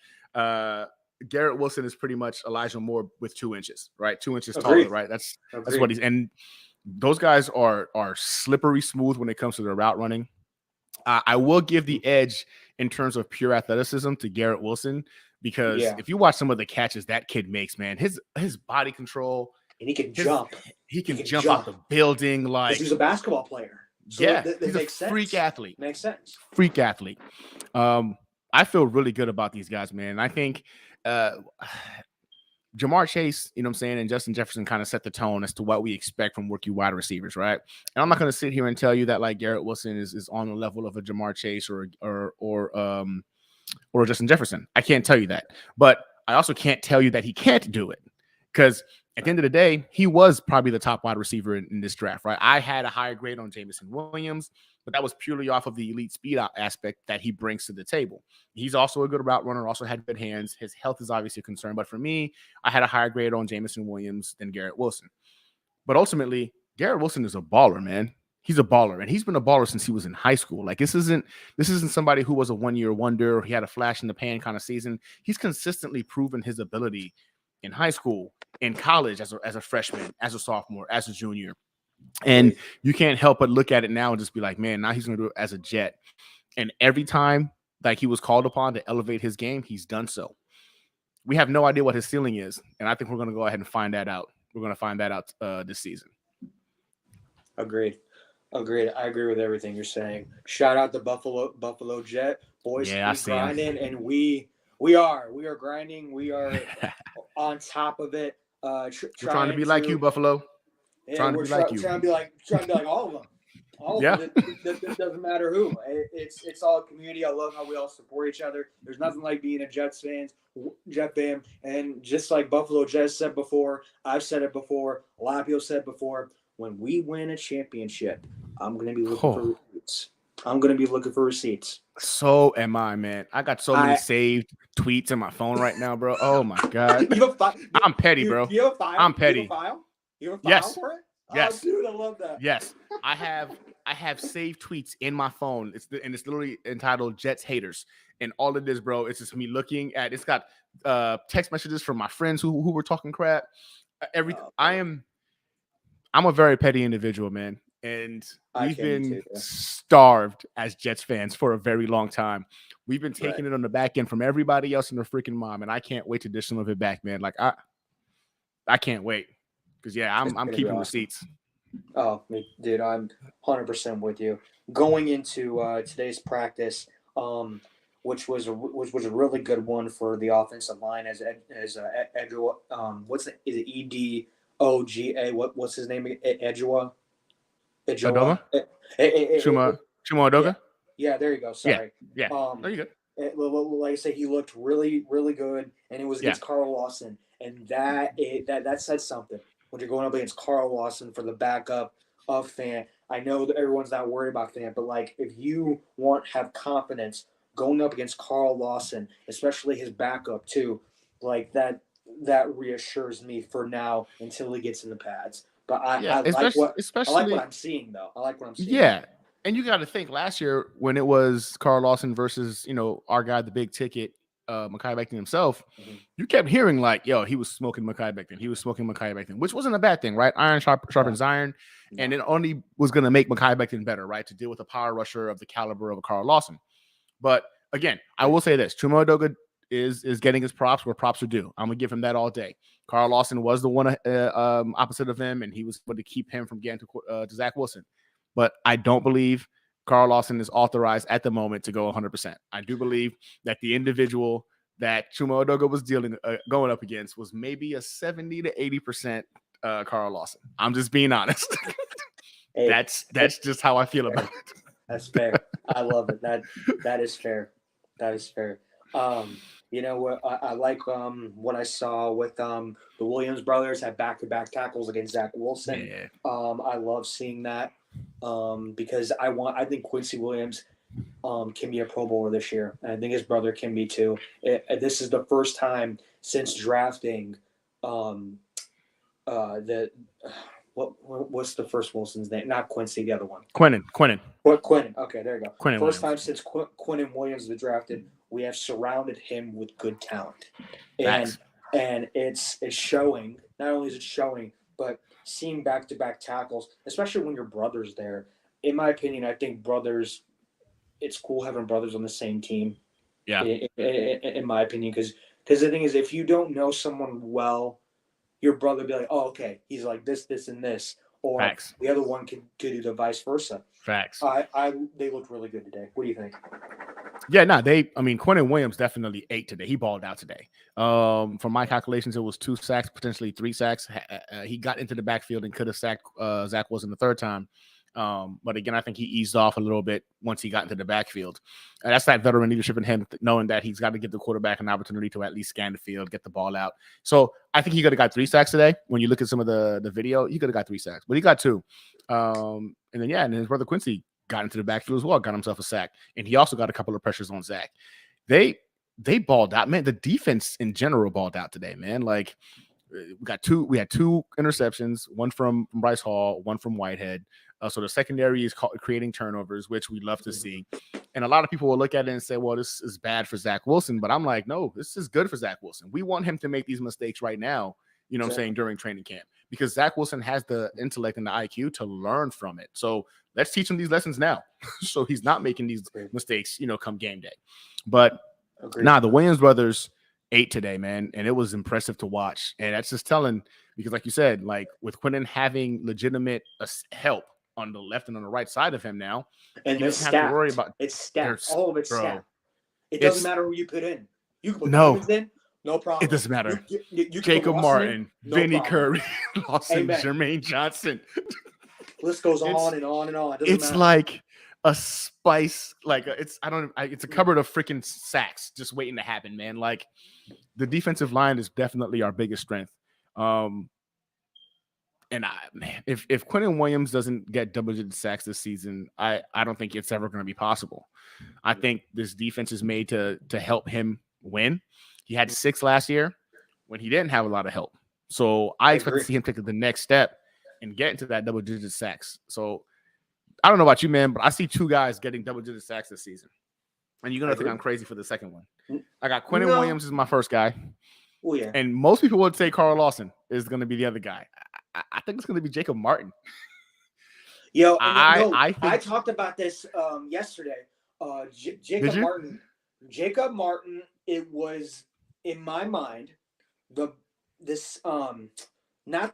Garrett Wilson is pretty much Elijah Moore with 2 inches, right? 2 inches taller, right? That's what he's. And those guys are slippery smooth when it comes to their route running. I will give the edge in terms of pure athleticism to Garrett Wilson because if you watch some of the catches that kid makes, man, his body control, and he can jump. He can jump out the building like he's a basketball player. So he's a freak athlete. Makes sense. Freak athlete. I feel really good about these guys, man. I think Jamar Chase, you know what I'm saying, and Justin Jefferson kind of set the tone as to what we expect from rookie wide receivers, right? And I'm not going to sit here and tell you that like Garrett Wilson is on the level of a Jamar Chase or Justin Jefferson. I can't tell you that. But I also can't tell you that he can't do it because at the end of the day, he was probably the top wide receiver in this draft, right? I had a higher grade on Jameson Williams, but that was purely off of the elite speed aspect that he brings to the table. He's also a good route runner, also had good hands. His health is obviously a concern, but for me, I had a higher grade on Jameson Williams than Garrett Wilson. But ultimately, Garrett Wilson is a baller, man. He's a baller, and he's been a baller since he was in high school. Like this isn't somebody who was a one-year wonder or he had a flash in the pan kind of season. He's consistently proven his ability in high school, in college, as a freshman, as a sophomore, as a junior. And you can't help but look at it now and just be like, man, now he's going to do it as a Jet. And every time like he was called upon to elevate his game, he's done so. We have no idea what his ceiling is. And I think we're going to go ahead and find that out. We're going to find that out this season. Agreed. I agree with everything you're saying. Shout out the Buffalo Jet. Boys, yeah, keep grinding, and we are grinding. We are on top of it. We're trying to be like you, Buffalo. Yeah, trying to be like all of them. All of them. It doesn't matter who. It's all community. I love how we all support each other. There's nothing like being a Jet fan. And just like Buffalo Jets said before, I've said it before. A lot of people said before. When we win a championship, I'm going to be looking for receipts. So am I, man. I got so many saved tweets in my phone right now, bro. Oh my god. I'm petty, bro. You have a file? I'm petty. You have a file for it? Yes. Oh, dude, I love that. Yes. I have saved tweets in my phone. It's literally entitled Jets Haters. And all it is, bro, it's just me looking at it's got text messages from my friends who were talking crap. I'm a very petty individual, man. And we've been starved as Jets fans for a very long time. We've been taking it on the back end from everybody else and their freaking mom. And I can't wait to dish some of it back, man. Like I can't wait. Because I'm keeping receipts. Oh, dude, I'm 100% with you. Going into today's practice, which was a really good one for the offensive line as Edgewa. Is it Edoga? What's his name? Edgewa. Adoga? Chuma Yeah, Adoga? yeah. There you go. Yeah. Sorry. Yeah. No, you good. Like I say, he looked really, really good, and it was against Carl Lawson, and that said something when you're going up against Carl Lawson for the backup of Fant. I know that everyone's not worried about Fant, but like if you have confidence going up against Carl Lawson, especially his backup too, like that reassures me for now until he gets in the pads. But I like what I'm seeing though. I like what I'm seeing. Yeah. And you got to think last year when it was Carl Lawson versus, our guy, the big ticket, Mekhi Becton himself, you kept hearing like, yo, he was smoking Mekhi Becton. He was smoking Mekhi Becton, which wasn't a bad thing, right? Iron sharpens iron. No. And it only was going to make Mekhi Becton better, right? To deal with a power rusher of the caliber of a Carl Lawson. But again, I will say this. Chuma Adoga is getting his props where props are due. I'm going to give him that all day. Carl Lawson was the one opposite of him, and he was able to keep him from getting to Zach Wilson. But I don't believe Carl Lawson is authorized at the moment to go 100%. I do believe that the individual that Chuma Adoga was going up against was maybe a 70 to 80% Carl Lawson. I'm just being honest. Hey, that's just how I feel about it. That's fair. I love it. That is fair. That is fair. You know what? I like what I saw with the Williams brothers had back-to-back tackles against Zach Wilson. Yeah. I love seeing that. Because I think Quincy Williams can be a Pro Bowler this year. And I think his brother can be too. This is the first time since drafting what's the first Wilson's name? Not Quincy, the other one. Quentin. Quentin. Okay, there you go. Quentin first Williams. time since Quentin Williams was drafted, we have surrounded him with good talent. And it's showing. Not only is it showing, but seeing back-to-back tackles, especially when your brother's there. In my opinion, I think brothers, it's cool having brothers on the same team. Yeah. In my opinion, because the thing is, if you don't know someone well, your brother will be like, oh, okay, he's like this, and this. Or Facts. The other one could do the vice versa. Facts. They looked really good today. What do you think? Yeah, Quentin Williams definitely ate today. He balled out today. From my calculations, it was 2 sacks, potentially 3 sacks. He got into the backfield and could have sacked Zach Wilson the third time. But again, I think he eased off a little bit once he got into the backfield. And that's that veteran leadership in him, knowing that he's got to give the quarterback an opportunity to at least scan the field, get the ball out. So I think he could have got 3 sacks today. When you look at some of the video, he could have got 3 sacks, but he got 2. And then his brother Quincy got into the backfield as well, got himself a sack, and he also got a couple of pressures on Zach. They balled out, man. The defense in general balled out today, man. Like we had 2 interceptions, one from Bryce Hall, one from Whitehead. So the secondary is creating turnovers, which we love to see. And a lot of people will look at it and say, well, this is bad for Zach Wilson. But I'm like, no, this is good for Zach Wilson. We want him to make these mistakes right now, you know what I'm saying, during training camp. Because Zach Wilson has the intellect and the IQ to learn from it. So let's teach him these lessons now. So he's not making these mistakes, come game day. But the Williams brothers ate today, man. And it was impressive to watch. And that's just telling, because like you said, like with Quentin having legitimate help on the left and on the right side of him now, and you don't have to worry about it's stacked. All of it's stacked. It doesn't matter who you put in. You can put Williams in, no problem. It doesn't matter. You Jacob Martin, Vinny Curry, Lawson, Jermaine Johnson. List goes on and on and on. It's like a spice, it's a cupboard of freaking sacks just waiting to happen, man. Like the defensive line is definitely our biggest strength. And if Quentin Williams doesn't get double-digit sacks this season, I don't think it's ever going to be possible. I think this defense is made to help him win. He had 6 last year when he didn't have a lot of help. So I expect to see him take the next step and get into that double-digit sacks. So I don't know about you, man, but I see 2 guys getting double-digit sacks this season. And you're going to think I'm crazy for the second one. I got Quentin Williams as my first guy. Oh, yeah. And most people would say Carl Lawson is going to be the other guy. I think it's going to be Jacob Martin. Yo, I talked about this yesterday. Jacob Martin. It was in my mind not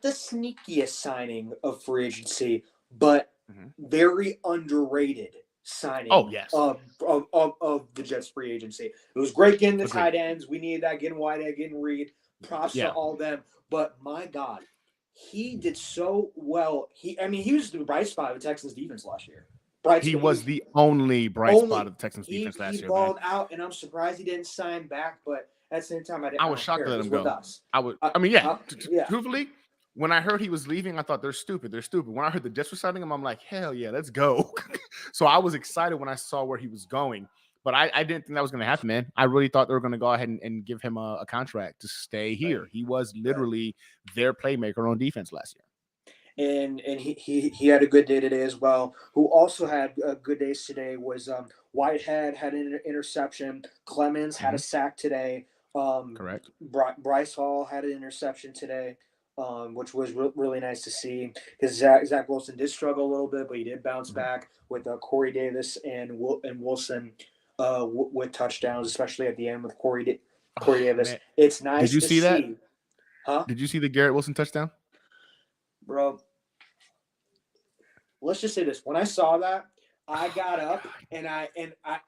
the sneakiest signing of free agency, but very underrated signing yes. of the Jets free agency. It was great getting the Agreed. tight ends. We needed that, getting Whitehead, getting Reed. Props to Yeah. all them. But my God, he did so well. He was the bright spot of the Texans defense last year. He was the only bright spot of the Texans defense last He year, man. balled out, and I'm surprised he didn't sign back. But at the same time, I was shocked to let him go. with us. Yeah. Truthfully, when I heard he was leaving, I thought they're stupid. They're stupid. When I heard the Jets were signing him, I'm like, hell yeah, let's go. So I was excited when I saw where he was going. But I didn't think that was going to happen, man. I really thought they were going to go ahead and give him a contract to stay here. Right. He was literally their playmaker on defense last year. And he had a good day today as well. Who also had good days today was Whitehead had an interception. Clemens had a sack today. Correct. Bryce Hall had an interception today, which was really nice to see, because Zach Wilson did struggle a little bit, but he did bounce back with Corey Davis and Wilson with touchdowns, especially at the end with Corey Davis. Man. It's nice. Did you see that? Huh? Did you see the Garrett Wilson touchdown? Bro, let's just say this. When I saw that, I got up and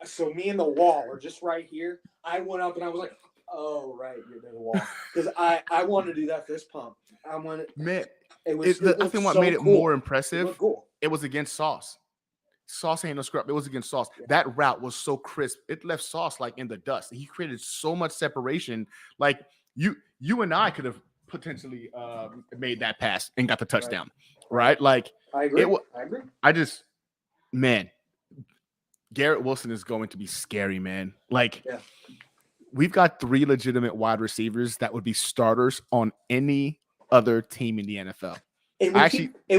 so me and the wall are just right here. I went up and I was like, oh, right, you're near the wall. Because I wanted to do that fist pump. Man, I think what made it more impressive, it was against Sauce. Sauce ain't no scrub. It was against Sauce. Yeah. That route was so crisp. It left Sauce like in the dust. He created so much separation. Like you and I could have potentially made that pass and got the touchdown, right? Like I agree. Man, Garrett Wilson is going to be scary, man. Like we've got 3 legitimate wide receivers that would be starters on any other team in the NFL. And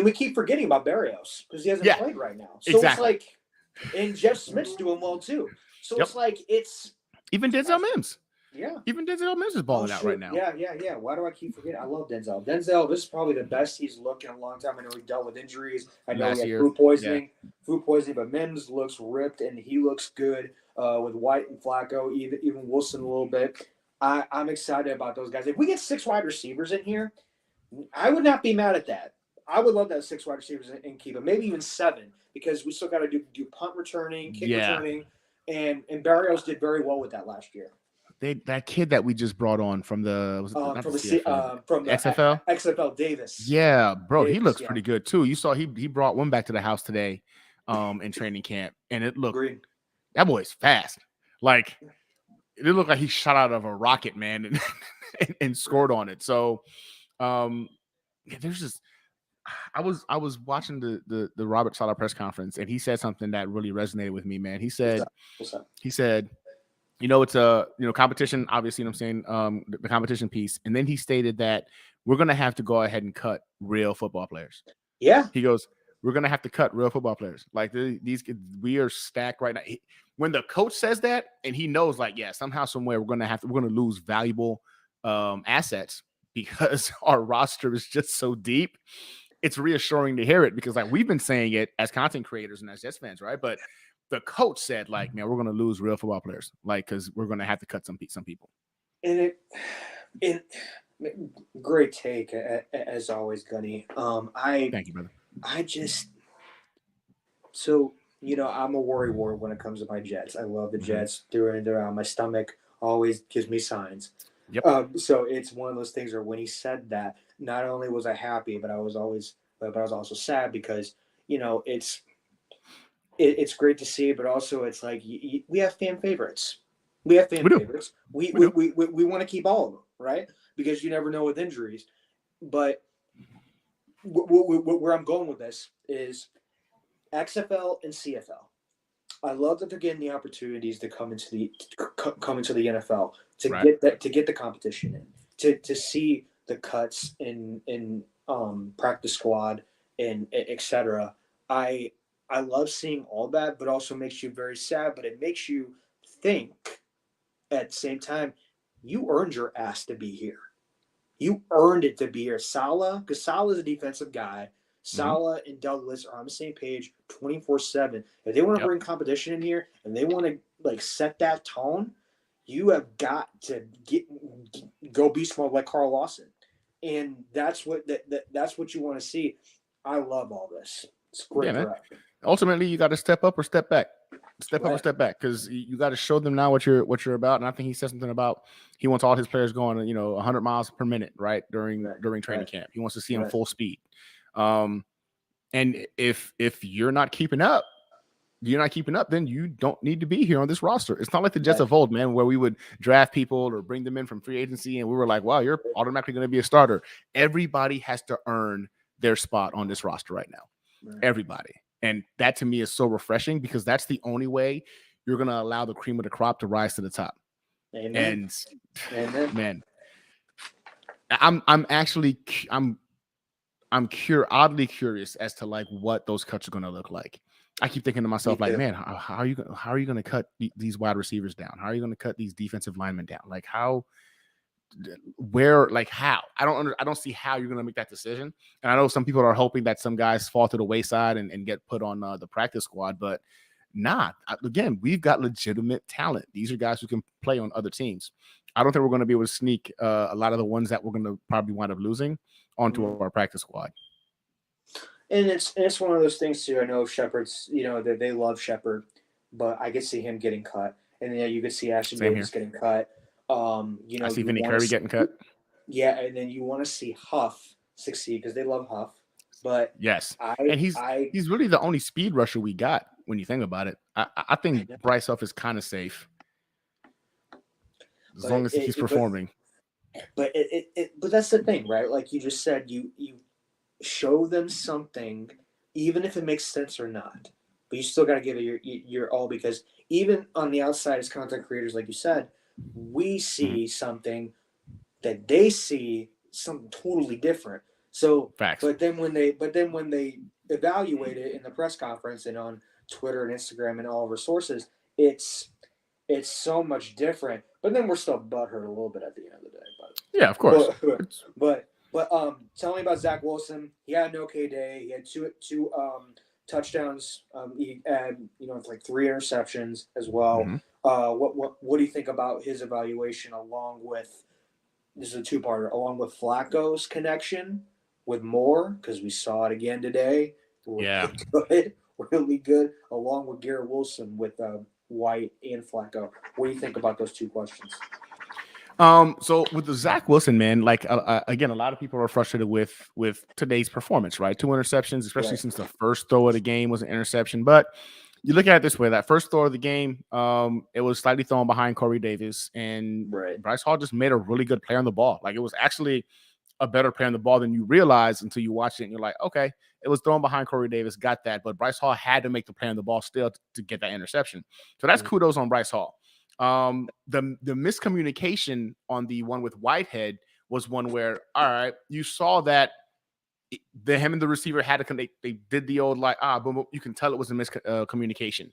we keep forgetting about Barrios because he hasn't played right now. So exactly. It's like, and Jeff Smith's doing well too. So it's like even Denzel Mims. Yeah. Even Denzel Mims is balling out right now. Yeah. Why do I keep forgetting? I love Denzel. This is probably the best he's looked in a long time. I know he dealt with injuries. I know he had food poisoning, but Mims looks ripped and he looks good with White and Flacco, even Wilson a little bit. I'm excited about those guys. If we get 6 wide receivers in here, I would not be mad at that. I would love that 6 wide receivers and keep it, maybe even 7, because we still got to do punt returning, kick returning, and Barrios did very well with that last year. That kid that we just brought on from the XFL? XFL Davis. Yeah, bro, he looks pretty good too. You saw he brought one back to the house today in training camp, and it looked that boy's fast. Like it looked like he shot out of a rocket, man, and scored on it. So there's just I was watching the Robert Saleh press conference, and he said something that really resonated with me, man. He said it's a competition, obviously, I'm saying the competition piece. And then he stated that we're going to have to go ahead and cut real football players. Yeah. He goes, we're going to have to cut real football players. Like these kids, we are stacked right now. When the coach says that, and he knows somehow, somewhere we're going to lose valuable assets because our roster is just so deep. It's reassuring to hear it because we've been saying it as content creators and as Jets fans, right? But the coach said, man, we're going to lose real football players, because we're going to have to cut some people. And it great take as always, Gunny. Thank you, brother. I'm a worry wart when it comes to my Jets. I love the Jets through and through. My stomach always gives me signs. Yep. So it's one of those things where when he said that, not only was I happy, but I was also sad because it's great to see, but also it's like we have fan favorites. We want to keep all of them, right? Because you never know with injuries. But where I'm going with this is XFL and CFL. I love that they're getting the opportunities to come into the NFL to get the competition in, to see the cuts in practice squad and etc. I love seeing all that, but also makes you very sad. But it makes you think at the same time, you earned your ass to be here. You earned it to be here. Because Saleh is a defensive guy. Saleh and Douglas are on the same page 24/7. If they want to bring competition in here and they want to set that tone, you have got to go beast mode like Carl Lawson. And that's what you want to see. I love all this. It's great. Yeah, ultimately you got to step up or step back. Step up or Right. step back, because you got to show them now what you're about. And I think he said something about he wants all his players going, 100 miles per minute, right, during training camp. He wants to see them full speed. And if you're not keeping up, then you don't need to be here on this roster. It's not like the Jets of old, man, where we would draft people or bring them in from free agency and we were like, wow, you're automatically going to be a starter. Everybody has to earn their spot on this roster right now. Right. Everybody. And that to me is so refreshing, because that's the only way you're going to allow the cream of the crop to rise to the top. Amen. And man, I'm oddly curious as to like what those cuts are going to look like. I keep thinking to myself, like, man, how are you going to cut these wide receivers down? How are you going to cut these defensive linemen down? Like how? I don't see how you're going to make that decision. And I know some people are hoping that some guys fall to the wayside and get put on the practice squad, but again, we've got legitimate talent. These are guys who can play on other teams. I don't think we're going to be able to sneak a lot of the ones that we're going to probably wind up losing onto our practice squad. And it's one of those things too. I know Shepard's, that they love Shepard, but I could see him getting cut, and then you could see Ashton Davis getting cut. I see Vinny Curry getting cut. Yeah, and then you want to see Huff succeed because they love Huff. But yes, he's really the only speed rusher we got when you think about it. I think Bryce Huff is kind of safe as long as he's performing. But that's the thing, right? Like you just said, you show them something, even if it makes sense or not. But you still got to give it your all, because even on the outside as content creators, like you said, we see something that they see something totally different. So, facts. But then when they evaluate it in the press conference and on Twitter and Instagram and all of our sources, it's so much different. But then we're still butthurt a little bit at the end of the day. But yeah, of course. But tell me about Zach Wilson. He had an okay day. He had two touchdowns. He had it's like 3 interceptions as well. Mm-hmm. What do you think about his evaluation, along with, this is a two-parter, along with Flacco's connection with Moore, because we saw it again today. Really good, along with Garrett Wilson with White and Flacco. What do you think about those two questions? So with the Zach Wilson, man, like again, a lot of people are frustrated with today's performance, right? 2 interceptions, especially since the first throw of the game was an interception. But you look at it this way: that first throw of the game, it was slightly thrown behind Corey Davis, and Bryce Hall just made a really good play on the ball. Like, it was actually a better play on the ball than you realize until you watch it, and you're like, okay, it was thrown behind Corey Davis, got that, but Bryce Hall had to make the play on the ball still to get that interception. So that's kudos on Bryce Hall. The miscommunication on the one with Whitehead was one where, all right, you saw that him and the receiver had to they did the old boom, you can tell it was a miscommunication,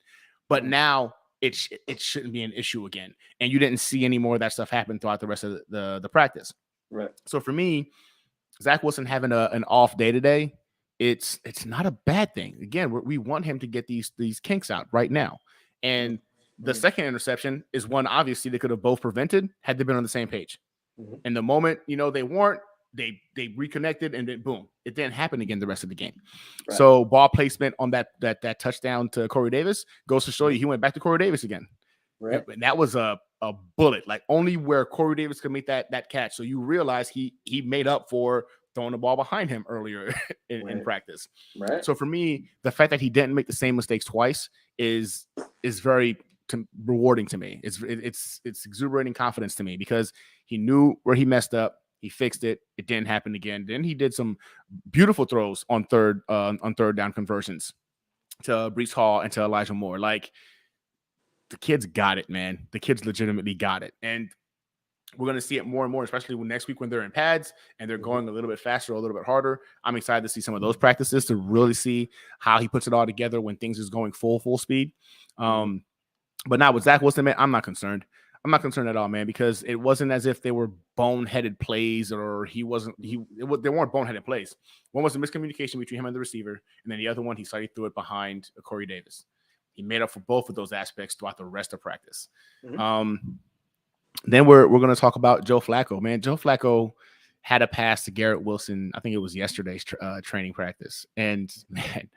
but now it shouldn't be an issue again, and you didn't see any more of that stuff happen throughout the rest of the practice. Right. So for me, Zach Wilson having an off day today, it's not a bad thing. Again, we want him to get these kinks out right now, and the second interception is one obviously they could have both prevented had they been on the same page. And the moment they weren't, they reconnected, and then boom, it didn't happen again the rest of the game. Right. So ball placement on that touchdown to Corey Davis goes to show you he went back to Corey Davis again. Right. And that was a bullet, like only where Corey Davis could make that catch. So you realize he made up for throwing the ball behind him earlier in practice. Right. So for me, the fact that he didn't make the same mistakes twice is very rewarding to me. It's exuberating confidence to me, because he knew where he messed up. He fixed it. It didn't happen again. Then he did some beautiful throws on third down conversions to Bryce Hall and to Elijah Moore. Like, the kids got it, man. The kids legitimately got it. And we're going to see it more and more, especially next week when they're in pads and they're going a little bit faster, a little bit harder. I'm excited to see some of those practices to really see how he puts it all together when things is going full speed. But now with Zach Wilson, man, I'm not concerned. I'm not concerned at all, man, because it wasn't as if they were boneheaded plays, or they weren't boneheaded plays. One was a miscommunication between him and the receiver, and then the other one, he slightly threw it behind Corey Davis. He made up for both of those aspects throughout the rest of practice. Then we're going to talk about Joe Flacco, man. Joe Flacco had a pass to Garrett Wilson. I think it was yesterday's training practice. And man,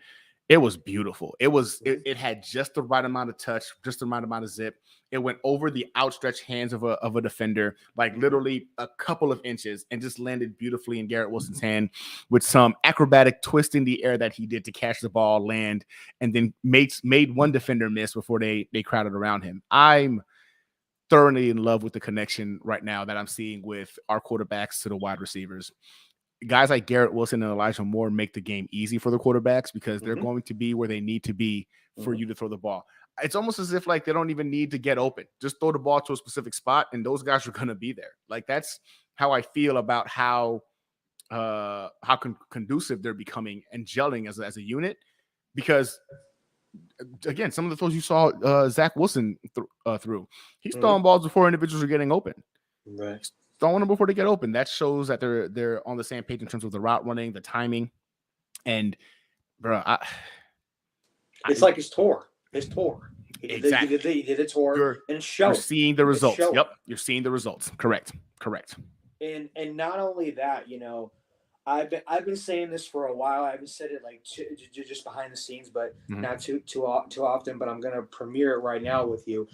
It was beautiful. It had just the right amount of touch, just the right amount of zip. It went over the outstretched hands of a defender, like literally a couple of inches, and just landed beautifully in Garrett Wilson's hand with some acrobatic twist in the air that he did to catch the ball, land, and then made one defender miss before they crowded around him. I'm thoroughly in love with the connection right now that I'm seeing with our quarterbacks to the wide receivers. Guys like Garrett Wilson and Elijah Moore make the game easy for the quarterbacks because they're going to be where they need to be for you to throw the ball. It's almost as if like they don't even need to get open. Just throw the ball to a specific spot and those guys are going to be there. Like that's how I feel about how conducive they're becoming and gelling as a unit. Because again, some of the throws you saw Zach Wilson through, he's throwing balls before individuals are getting open. Right. Throwing them before they get open. That shows that they're on the same page in terms of the route running, the timing, and bro, it's like his tour. Exactly. He did a tour, and it showed. You're seeing the results. Yep, you're seeing the results. Correct. And not only that, I've been saying this for a while. I haven't said it like just behind the scenes, but not too often. But I'm gonna premiere it right now with you.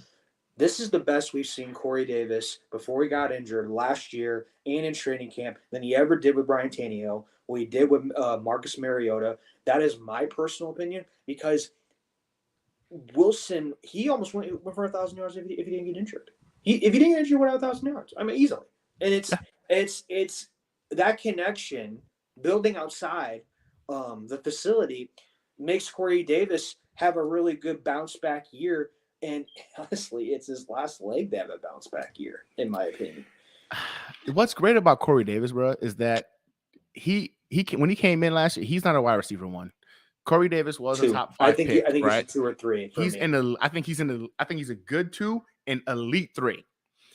This is the best we've seen Corey Davis before he got injured last year and in training camp than he ever did with Brian Tannehill, what he did with Marcus Mariota. That is my personal opinion because Wilson, he almost went for 1,000 yards if he didn't get injured. If he didn't get injured, he went out 1,000 yards. I mean, easily. And it's that connection building outside the facility makes Corey Davis have a really good bounce back year. And honestly, it's his last leg to have a bounce back year, in my opinion. What's great about Corey Davis, bro, is that he when he came in last year, he's not a wide receiver one. Corey Davis was a top 5 pick. I think right? he's a 2 or 3. I think he's a good 2 and elite 3.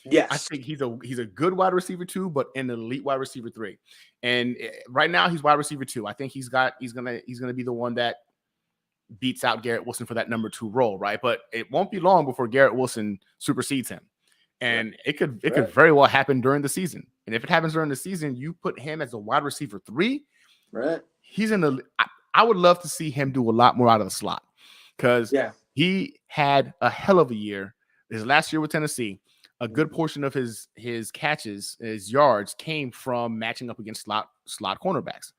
Yes, I think he's a good wide receiver 2, but an elite wide receiver 3. And right now he's wide receiver 2. I think he's gonna be the one that beats out Garrett Wilson for that number 2 role, right? But it won't be long before Garrett Wilson supersedes him. And it could very well happen during the season. And if it happens during the season, you put him as a wide receiver 3. Right. He's I would love to see him do a lot more out of the slot because he had a hell of a year. His last year with Tennessee, a good portion of his catches, his yards came from matching up against slot cornerbacks.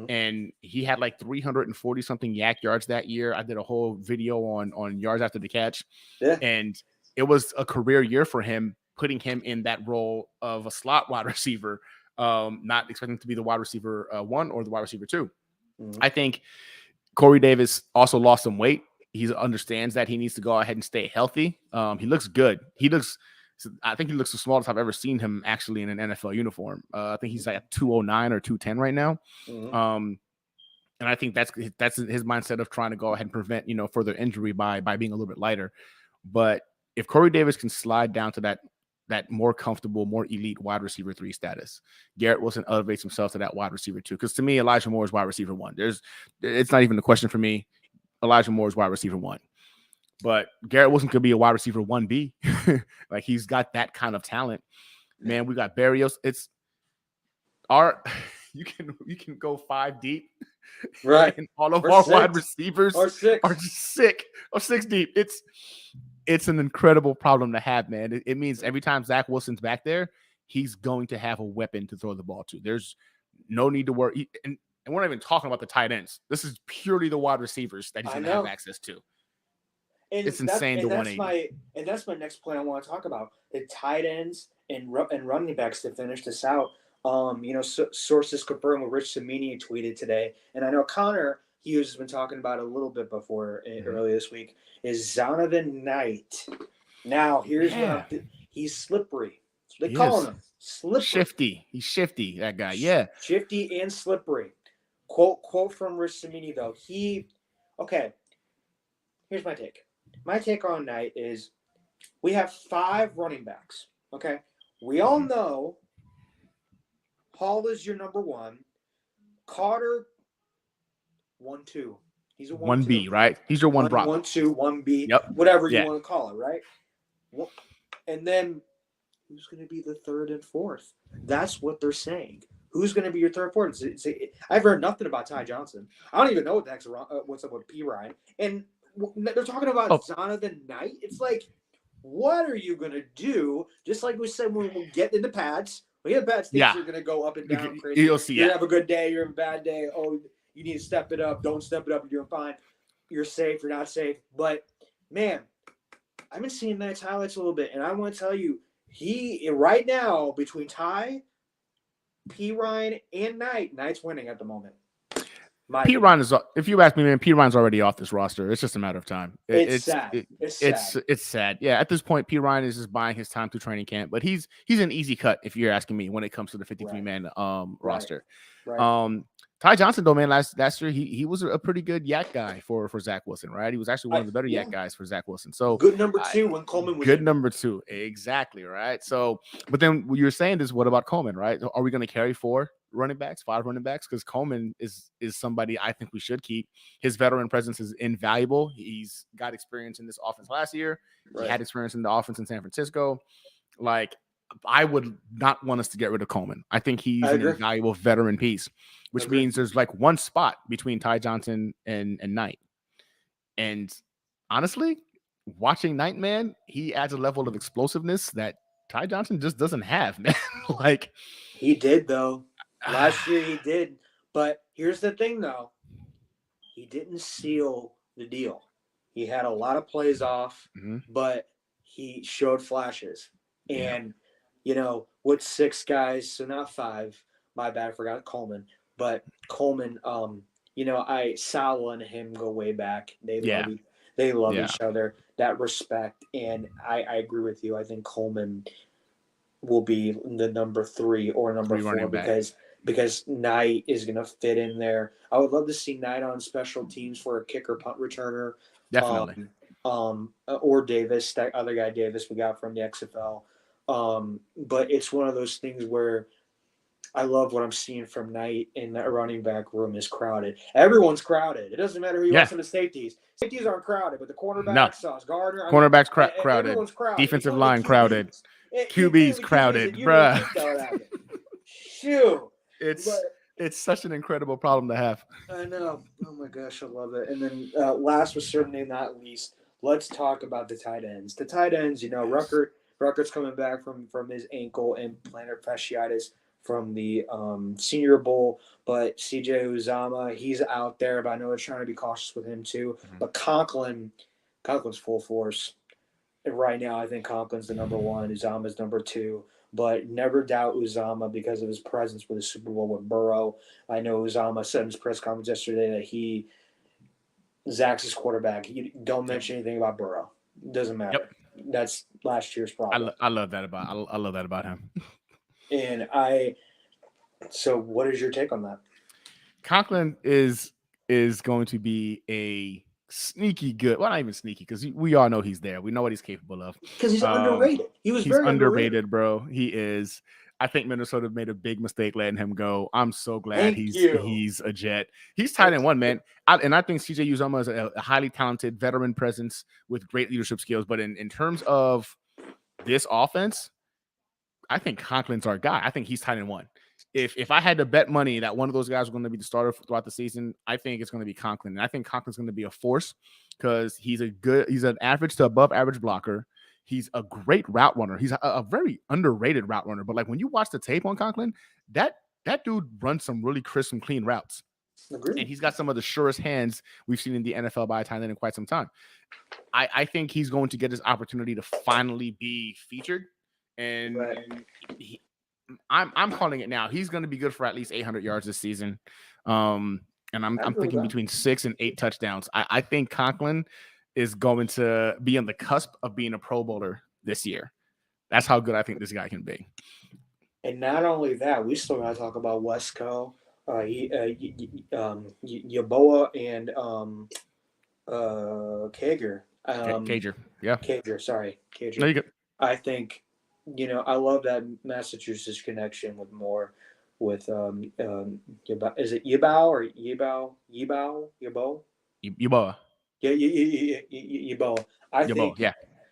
And he had like 340 something yak yards that year. I did a whole video on yards after the catch. Yeah. And it was a career year for him, putting him in that role of a slot wide receiver, not expecting to be the wide receiver 1 or the wide receiver 2. I think Corey Davis also lost some weight. He understands that he needs to go ahead and stay healthy. He looks good. I think he looks the smallest I've ever seen him actually in an NFL uniform. I think he's like 209 or 210 right now. And I think that's his mindset of trying to go ahead and prevent, further injury by being a little bit lighter. But if Corey Davis can slide down to that more comfortable, more elite wide receiver 3 status, Garrett Wilson elevates himself to that wide receiver 2. Because to me, Elijah Moore is wide receiver 1. It's not even a question for me. Elijah Moore is wide receiver 1. But Garrett Wilson could be a wide receiver 1B. Like he's got that kind of talent. Man, we got Barrios. It's you can go 5 deep. Right. And all of our wide receivers are 6 deep. It's an incredible problem to have, man. It means every time Zach Wilson's back there, he's going to have a weapon to throw the ball to. There's no need to worry. And we're not even talking about the tight ends. This is purely the wide receivers that he's going to have access to. And it's insane. That's my next point I want to talk about. The tight ends and running backs to finish this out. Sources confirmed what Rich Cimini tweeted today. And I know Connor Hughes has been talking about it a little bit before earlier this week, is Zonovan Knight. Now, here's what he's slippery. They call him slippery. Shifty. He's shifty, that guy. Yeah. Shifty and slippery. Quote from Rich Cimini, though. Here's my take. My take on Knight is we have 5 running backs. Okay. We all know Hall is your number 1. Carter, 1-2. He's a 1B, right? He's your 1 drop. 1-2, 1B, yep. Whatever you want to call it, right? And then who's going to be the 3rd and 4th? That's what they're saying. who's going to be your third forward? I've heard nothing about Ty Johnson. I don't even know what the heck's what's up with P. Ryan. And they're talking about Jonathan Knight. It's like, what are you going to do? Just like we said when we get into pads. When you have pads, things are going to go up and down crazy. You'll see. You have a good day. You have a bad day. Oh, you need to step it up. Don't step it up. You're doing fine. You're safe. You're not safe. But, man, I've been seeing Knight's highlights a little bit. And I want to tell you, he right now, between Ty, P. Ryan, and Knight's winning at the moment. P. Ryan is, if you ask me, man, P. Ryan's already off this roster. It's just a matter of time. It's sad. It's sad. Yeah, at this point, P. Ryan is just buying his time through training camp, but he's an easy cut if you're asking me when it comes to the 53-man roster. Right. Ty Johnson, though, man, last year he was a pretty good yak guy for Zach Wilson, right? He was actually one of the better yak guys for Zach Wilson. So good number 2 when Coleman was number 2, exactly, right? So, but then what you're saying is, what about Coleman, right? Are we going to carry 5 running backs? Because Coleman is somebody I think we should keep. His veteran presence is invaluable. He's got experience in this offense last year. Right. He had experience in the offense in San Francisco. Like, I would not want us to get rid of Coleman. I think he's an invaluable veteran piece, which means there's like one spot between Ty Johnson and Knight. And honestly, watching Knight, man, he adds a level of explosiveness that Ty Johnson just doesn't have, man. Like, he did, though. Last year he did. But here's the thing, though. He didn't seal the deal. He had a lot of plays off, but he showed flashes. And, with 6 guys, so not 5. My bad, I forgot Coleman. But Coleman, Sal and him go way back. They love each other. That respect. And I agree with you. I think Coleman will be the number 3 or number 4 because Knight is going to fit in there. I would love to see Knight on special teams for a kicker punt returner. Definitely. Or Davis, that other guy Davis we got from the XFL. But it's one of those things where I love what I'm seeing from Knight, and that running back room is crowded. Everyone's crowded. It doesn't matter who you want from the safeties. Safeties aren't crowded, but the cornerbacks, Sauce Gardner. Cornerbacks crowded. Everyone's crowded. Defensive line crowded. QB's crowded, bruh. Shoot. It's such an incredible problem to have. I know. Oh, my gosh, I love it. And then last but certainly not least, let's talk about the tight ends. The tight ends, Ruckert's coming back from his ankle and plantar fasciitis from the Senior Bowl, but CJ Uzomah, he's out there, but I know they're trying to be cautious with him too. But Conklin's full force. And right now, I think Conklin's the number 1, Uzomah's number 2, but never doubt Uzomah because of his presence with the Super Bowl with Burrow. I know Uzomah said in his press conference yesterday that Zach's his quarterback. You don't mention anything about Burrow. Doesn't matter. Yep. That's last year's problem. I love that about him. And so what is your take on that? Conklin is going to be a sneaky good. Well, not even sneaky, because we all know he's there. We know what he's capable of. Because he's underrated. He's very underrated, bro. He is. I think Minnesota made a big mistake letting him go. I'm so glad he's a Jet. He's tight end 1, man. I think CJ Uzomah is a highly talented veteran presence with great leadership skills. But in terms of this offense, I think Conklin's our guy. I think he's tight end 1. If I had to bet money that one of those guys was going to be the starter throughout the season, I think it's going to be Conklin. And I think Conklin's going to be a force because he's an average to above average blocker. He's a great route runner. He's a very underrated route runner. But like when you watch the tape on Conklin, that dude runs some really crisp and clean routes. Agreed. And he's got some of the surest hands we've seen in the NFL by a tight end in quite some time. I think he's going to get his opportunity to finally be featured. And I'm calling it now. He's going to be good for at least 800 yards this season. And I'm thinking between 6 and 8 touchdowns. I think Conklin is going to be on the cusp of being a Pro Bowler this year. That's how good I think this guy can be. And not only that, we still got to talk about Wesco, Yaboa, and Kager. Cager, yeah. Cager, sorry. Cager. No, you good. I think, I love that Massachusetts connection with is it Yeboah or Yeboah? Yeboah. Yeah, Yeboah. I think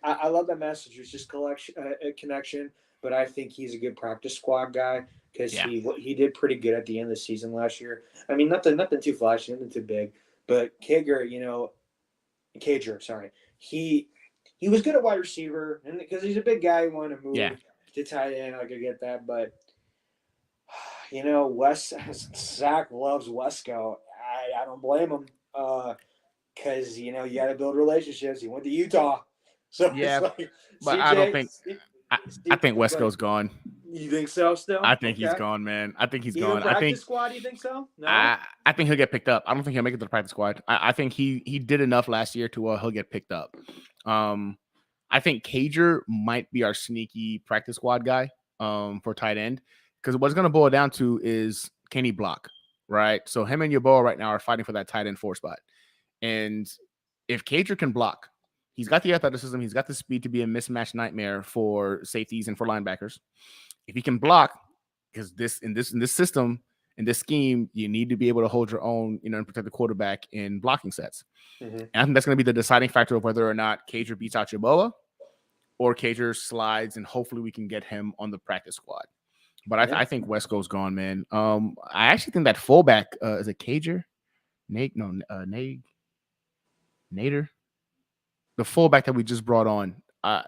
I love that Massachusetts connection, but I think he's a good practice squad guy because Yeah. he did pretty good at the end of the season last year. I mean, nothing too flashy, nothing too big, but Cager, sorry, he was good at wide receiver, and because he's a big guy, he wanted to Yeah. move to tight end. I could get that, but Zach loves Wesco. I don't blame him. Because you got to build relationships. He went to Utah, so it's Yeah. like But I don't think I think but Wesco's gone. you think so? Still, I think he's okay. gone, man. I think he's Even gone. I practice think squad? You think so? No. I think he'll get picked up. I don't think he'll make it to the practice squad. I think he did enough last year to he'll get picked up. I think Cager might be our sneaky practice squad guy for tight end, because what's going to boil down to is, can he block, right? So him and Yeboah right now are fighting for that tight end 4 spot. And if Cager can block, he's got the athleticism, he's got the speed to be a mismatch nightmare for safeties and for linebackers. If he can block, because in this system, in this scheme, you need to be able to hold your own, and protect the quarterback in blocking sets. Mm-hmm. And I think that's going to be the deciding factor of whether or not Cager beats out Yeboah or Cager slides, and hopefully we can get him on the practice squad. But I think Wesco's gone, man. I actually think that fullback is a Cager, Nader, the fullback that we just brought on. I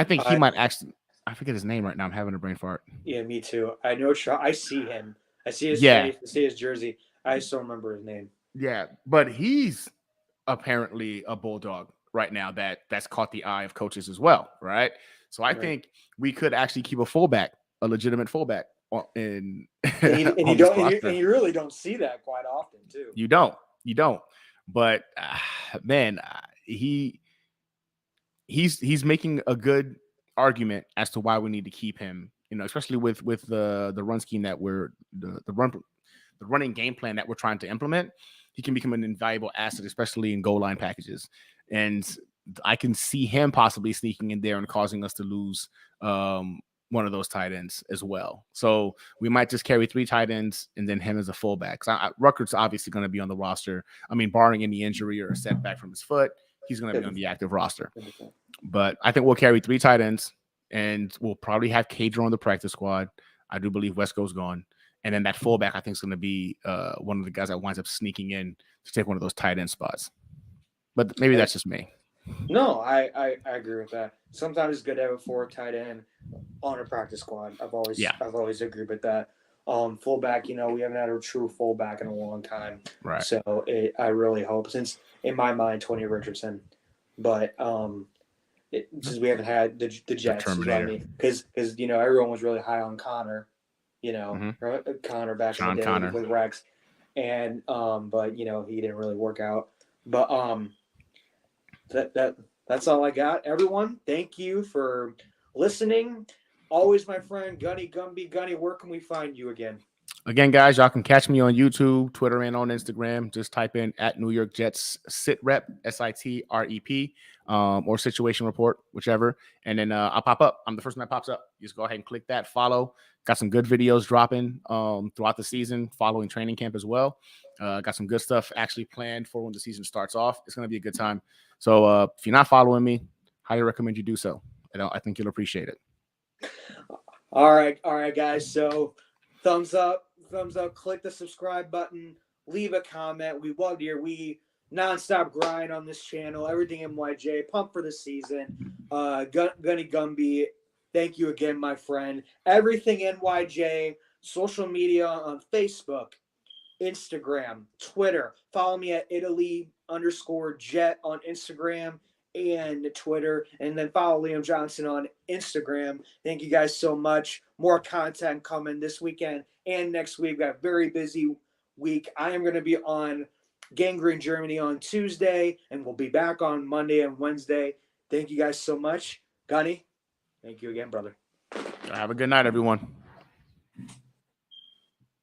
think he might actually. I forget his name right now. I'm having a brain fart. Yeah, me too. I know. I see him. I see his face. I see his jersey. I just don't remember his name. Yeah, but he's apparently a bulldog right now that's caught the eye of coaches as well, right? So I think we could actually keep a legitimate fullback and you really don't see that quite often too. You don't, but man, he's making a good argument as to why we need to keep him, especially with the run scheme that the running game plan that we're trying to implement. He can become an invaluable asset, especially in goal line packages. And I can see him possibly sneaking in there and causing us to lose one of those tight ends as well. So we might just carry 3 tight ends and then him as a fullback. Ruckert's obviously going to be on the roster. I mean, barring any injury or a setback from his foot, he's going to be on the active roster. But I think we'll carry 3 tight ends, and we'll probably have Cager on the practice squad. I do believe Wesco's gone. And then that fullback, I think, is going to be one of the guys that winds up sneaking in to take one of those tight end spots. But maybe that's just me. No, I agree with that. Sometimes it's good to have a 4 tight end on a practice squad. I've always agreed with that. Fullback, we haven't had a true fullback in a long time. Right. So I really hope, since in my mind, Tony Richardson, but since we haven't had the Jets, because everyone was really high on Connor. Connor back in the day with Rex, and but he didn't really work out. But that's all I got. Everyone, thank you for listening. Always my friend Gunny Gumby. Gunny, where can we find you again? Again, guys, y'all can catch me on YouTube, Twitter, and on Instagram. Just type in @NewYorkJets SitRep, SITREP, or Situation Report, whichever. And then I'll pop up. I'm the first one that pops up. Just go ahead and click that, follow. Got some good videos dropping throughout the season, following training camp as well. Got some good stuff actually planned for when the season starts off. It's going to be a good time. So if you're not following me, highly recommend you do so. I think you'll appreciate it. All right, guys. So thumbs up, click the subscribe button, leave a comment. We love your nonstop grind on this channel. Everything NYJ, pump for the season. Gunny Gumby, thank you again, my friend. Everything NYJ, social media on Facebook, Instagram, Twitter. Follow me at Italy_Jet on Instagram and Twitter, and then follow Liam Johnson on Instagram. Thank you guys so much. More content coming this weekend and next week. We've got a very busy week. I am going to be on Gangrene Germany on Tuesday, and we'll be back on Monday and Wednesday. Thank you guys so much. Gunny, thank you again, brother. Have a good night, everyone.